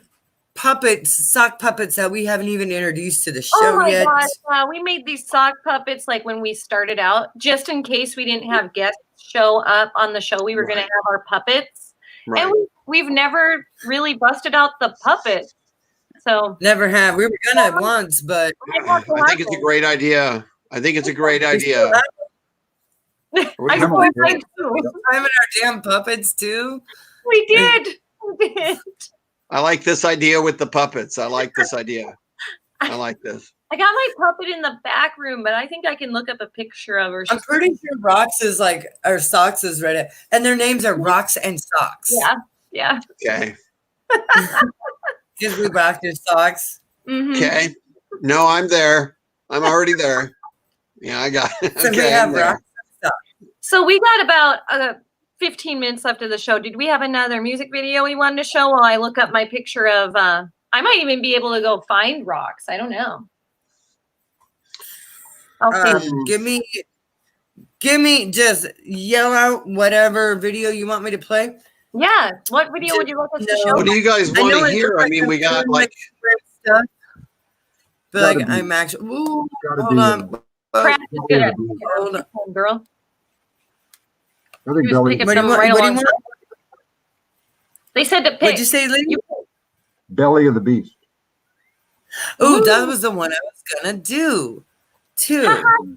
puppets, sock puppets that we haven't even introduced to the show Oh my yet? gosh. We made these sock puppets like when we started out, just in case we didn't have guests show up on the show. We were going to Right. have our puppets. Right. And we've never really busted out the puppet. So Never have. We were gonna once, but I think it's a great idea. I think it's a great idea. I Come still on, have girl. mine too. having our damn puppets too. We did. We did. I like this idea with the puppets. I like this idea. I like this. I got my puppet in the back room, but I think I can look up a picture of her. I'm pretty sure Rocks is like, or Socks is Reddit, and their names are Rocks and Socks. Yeah. Yeah. Okay. Because we rocked your socks. Mhm. Okay. No, I'm there. I'm already there. Yeah, I got it. So we Okay, have I'm there. Rocks. So we got about 15 minutes left of the show. Did we have another music video we wanted to show while I look up my picture of I might even be able to go find Rocks. I don't know. I'll see. Give me, just yell out whatever video you want me to play. Yeah. What video would you like us to show? What do you guys I want know to it's hear? I like mean, we got some like stuff, but like Gotta be. I'm actually. Ooh, Gotta hold be, on. Craft is good at Hold on. girl. I think Just Belly, pick up What do you some want? right What do you along. want? They said to pick. What'd you say, Lee? You- Belly of the Beast. Oh, that was the one I was gonna do too.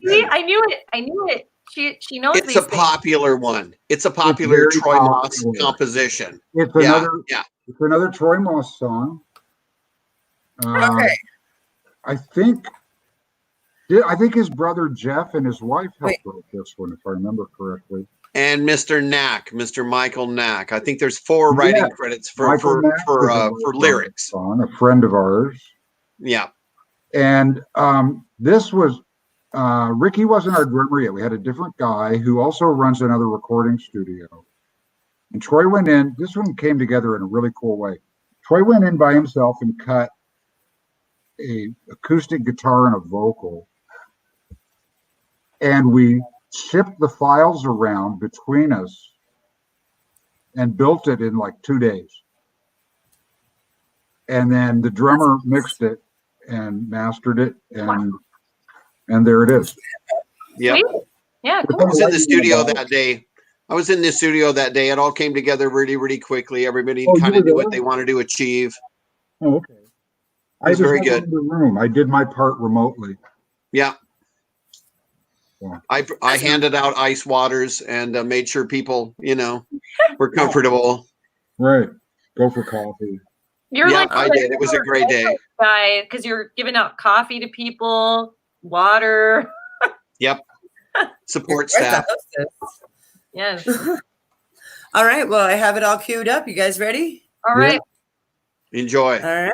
See, I knew it. I knew it. She knows it's these a things. popular one. It's a popular very Troy Moss popular. composition. It's Yeah, another. yeah. It's another Troy Moss song. Okay. I think his brother Jeff and his wife helped write this one, if I remember correctly. And Mr. Knack, Mr. Michael Knack. I think there's 4 writing Yeah. credits for Michael Knapp is for lyrics. song, a friend of ours. Yeah. And this was Ricky wasn't our drummer yet. We had a different guy who also runs another recording studio. And Troy went in. This one came together in a really cool way. Troy went in by himself and cut a acoustic guitar and a vocal. And we shipped the files around between us and built it in like 2 days. and then the drummer mixed it and mastered it, and there it is. Yep. Sweet. Yeah, I cool. was in the studio that day. It all came together really, really quickly. Everybody Oh, you kind were of knew there? what they wanted to achieve. Oh, okay. I was was very never good. in the room. I did my part remotely. Yeah. Yeah. I handed out ice waters and made sure people, were comfortable. Right. Go for coffee. You're Yeah, like I did. It was a great day. guy because you're giving out coffee to people, water. Yep. Support You're quite staff. the hostess. Yes. All right. Well, I have it all queued up. You guys ready? All right. Enjoy. All right.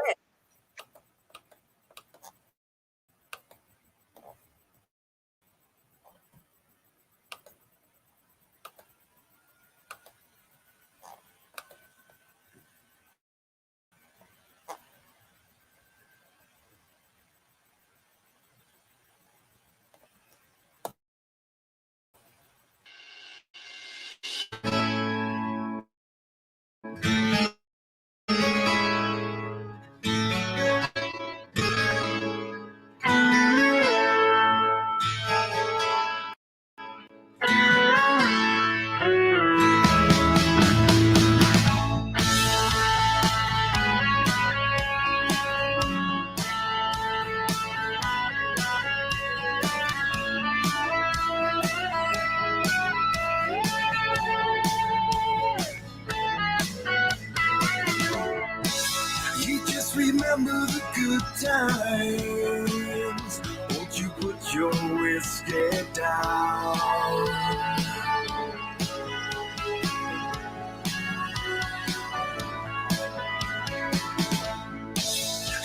You just remember the good times. Won't you put your whiskey down?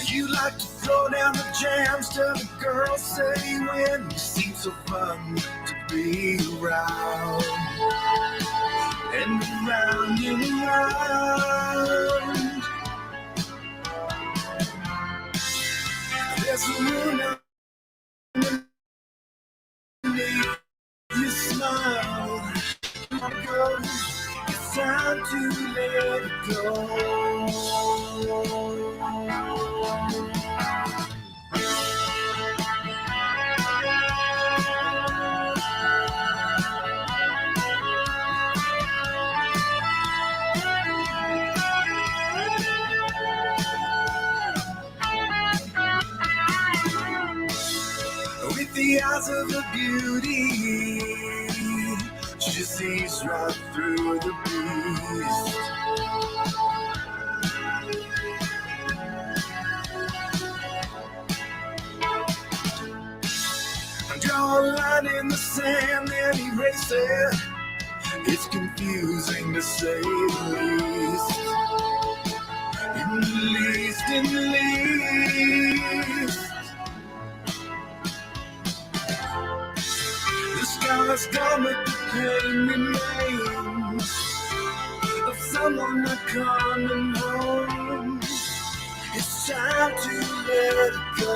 You like to throw down the jams till the girls say when. You seem so fun to be around. And around and around. There's a moon underneath your smile. Go. It's time to let it go. With the eyes of a beauty, she sees right through the beast. Draw a line in the sand and erase it. It's confusing to say the least. In the least. The sky's done with the pain remains of someone not coming home. It's time to let it go.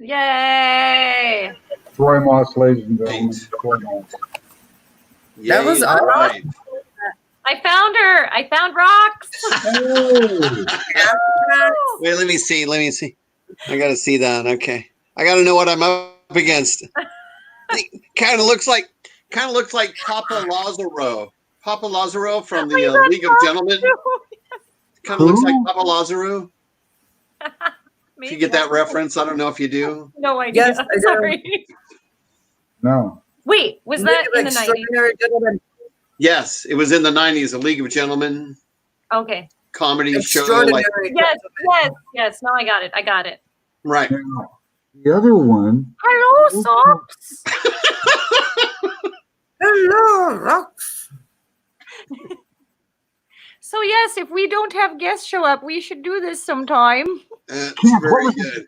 Yay! Troy Moss, ladies and gentlemen. Thanks. Troy Moss. That was Yay, awesome. right. I found her. I found rocks. Oh, Wait, let me see. I gotta see that. Okay, I gotta know what I'm up against. Kind of looks like Papa Lazaro. Papa Lazaro from the League of Gentlemen. Kind of looks like Papa Lazaro. If you get that reference, I don't know if you do. No idea. Yes, I do. Sorry. no. Wait, was that in the 90s? Extraordinary Gentlemen. Yes, it was in the 90s. The League of Gentlemen Okay. comedy show. Extraordinary. Yes. No, I got it. Right. Now, the other one. Hello, socks. Hello, rocks. So yes, if we don't have guests show up, we should do this sometime. Kent, Very what was good.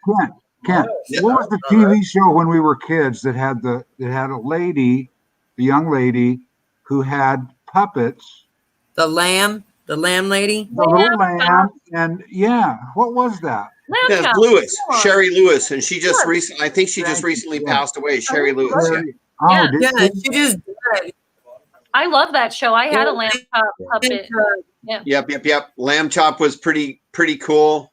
Kent, Yeah. what was the TV show when we were kids that had a young lady who had puppets, The lamb lady. the little lamb, and what was that? Lamb Yes, chop. Lewis, Come on. Sherry Lewis, and she just Sure. recently, I think she just recently passed away. Sherry Lewis. Yeah. Oh, Yeah. did Yeah, she? she just died. I love that show. I had a lamb chop puppet. Yep. Lamb Chop was pretty cool.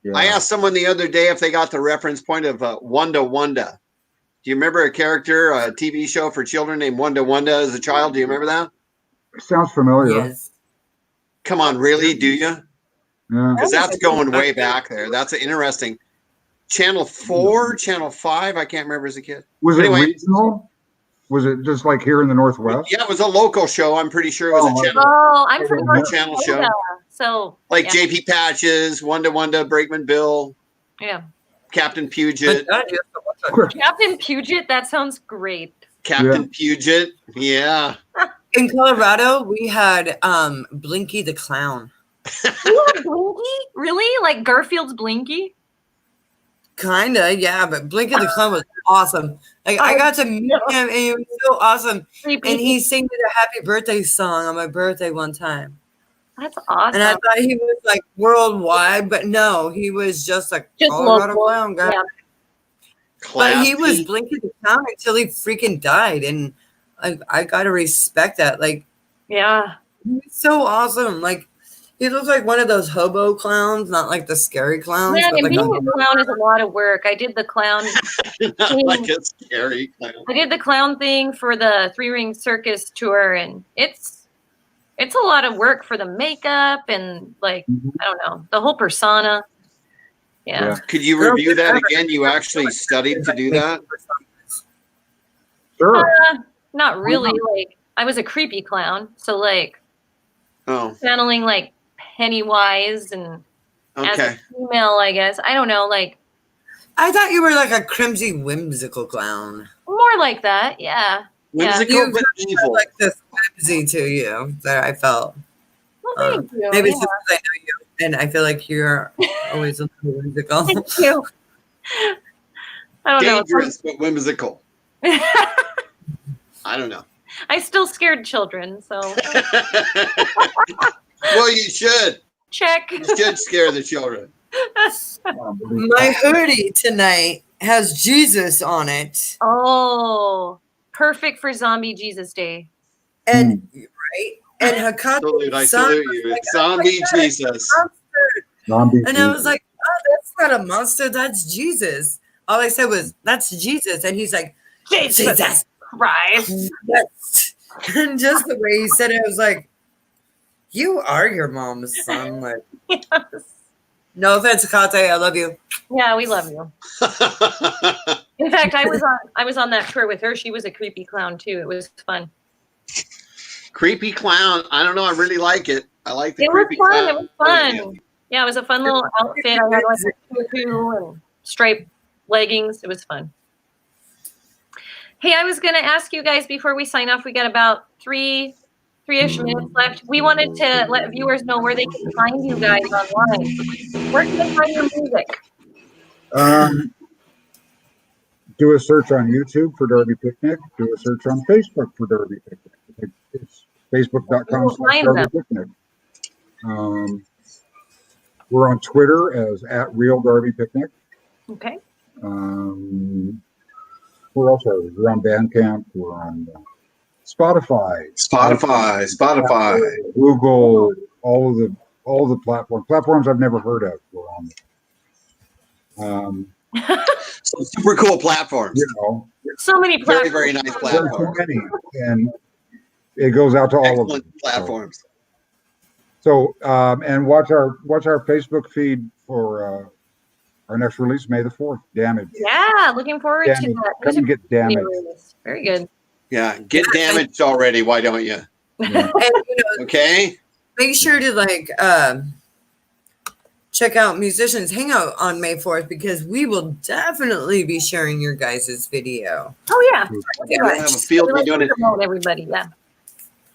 Yeah. I asked someone the other day if they got the reference point of Wanda Wanda. Do you remember a character, a TV show for children named Wanda Wanda as a child? Do you remember that? Sounds familiar. Yes. Come on, really? Do you? Yeah. Because that's going way back there. That's interesting. Channel 4, Channel 5. I can't remember as a kid. Was it Anyway. regional? Was it just like here in the Northwest? Yeah, it was a local show. I'm pretty sure it was a channel. Oh, I'm from Yeah. North Channel Dakota, show. so Like yeah. JP Patches, Wanda Wanda, Brakeman Bill, Yeah. Captain Puget. Captain Puget. That sounds great. Captain Puget. Yeah. In Colorado, we had Blinky the Clown. You had Blinky? Really? Like Garfield's Blinky? Kinda, yeah, but Blinky the Clown was awesome. Like I got to meet him, and he was so awesome. Creepy. And he sang me the happy birthday song on my birthday one time. That's awesome. And I thought he was like worldwide, but no, he was just a Just Colorado local. clown guy. Yeah. But he was Classy. Blinky the Clown until he freaking died, and I gotta respect that. Like Yeah. he's so awesome. Like he looks like one of those hobo clowns, not like the scary clowns. Man, but and like being a clown is a lot of work. I did the clown. Not like a scary clown. I did the clown thing for the Three Ring Circus tour, and it's a lot of work for the makeup and like I don't know the whole persona. Yeah. Could you review that again? You actually studied to do that? Sure. Not really. Like I was a creepy clown, so like Oh, channeling like Pennywise and as okay. a female, I guess. I don't know, like I thought you were like a crimsy whimsical clown. more like that. Yeah. Whimsical You but had evil. like this whimsy to you that I felt. Well, thank you. Maybe yeah. it's just because I know you, and I feel like you're always a little whimsical. Thank you. I don't know. Dangerous but whimsical. I don't know. I still scared children, so Well, you should. check. You should scare the children. My hoodie tonight has Jesus on it, Oh, perfect for Zombie Jesus Day. and right, and Hakata. Salute, I salute you. Zombie Jesus. Zombie And I was Jesus. like, oh, that's not a monster, that's Jesus. All I said was, that's Jesus. And he's like, Jesus Christ. Christ. And just the way he said it, I was like, you are your mom's son. Like, Yes. no offense, Hakate, I love you. Yeah, we love you. In fact, I was on that tour with her. She was a creepy clown too. It was fun. Creepy clown. I don't know. I really like it. I like the It was creepy fun. clown. It was fun. Yeah, it was a fun little outfit. I had like a tutu and striped leggings. It was fun. Hey, I was going to ask you guys before we sign off. We got about three-ish minutes left. We wanted to let viewers know where they can find you guys online. Where can they find your music? Do a search on YouTube for Derby Picnic. Do a search on Facebook for Derby Picnic. It's facebook.com/Derby Picnic. We're on Twitter as @Real Derby Picnic. Okay. Where else are we? We're on Bandcamp. We're on Spotify, Google, all the platforms I've never heard of. We're on. So super cool platforms. You know, So many Very, platforms. very nice there's platforms. too many, and it goes out to all of them. Excellent platforms. So, and watch our Facebook feed for our next release, May the 4th. Damage. Yeah, looking forward to Damage. that. Come and get damaged. Very good. Yeah, get damaged already. Why don't you? Yeah. And Okay. make sure to check out Musicians Hangout on May 4th because we will definitely be sharing your guys' video. Oh yeah. I have a feel to be doing it. Promote everybody. Yeah.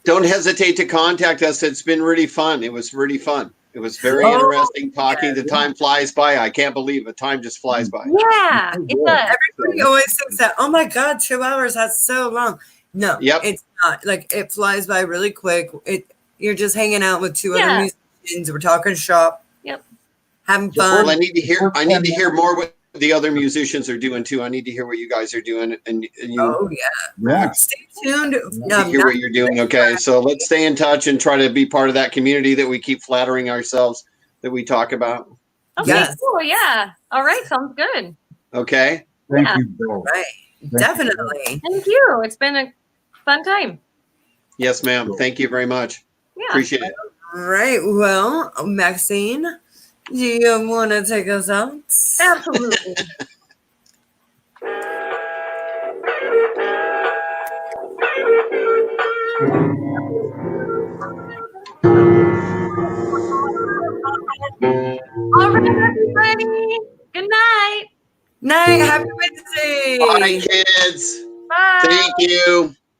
Don't hesitate to contact us. It's been really fun. It was really fun. It was very interesting talking. The time flies by. I can't believe it. Time just flies by. Yeah. It does. Everybody always thinks that, oh my God, 2 hours, that's so long. No, it's not. Like, it flies by really quick. You're just hanging out with two other musicians. We're talking shop. Yep. Having fun. Well, I need to hear more what the other musicians are doing too. I need to hear what you guys are doing, and you. Oh yeah. Stay tuned. Hear what you're doing. Okay, so let's stay in touch and try to be part of that community that we keep flattering ourselves that we talk about. Okay. Cool. Yeah. All right. Sounds good. Okay. Thank you, Bill. Right. Definitely. Thank you. It's been a fun time. Yes, ma'am. Thank you very much. Yeah. Appreciate it. All right. Well, Maxine, do you want to take us out? Absolutely. All right, everybody. Good night. Night. Happy Wednesday. Bye, kids. Bye. Thank you.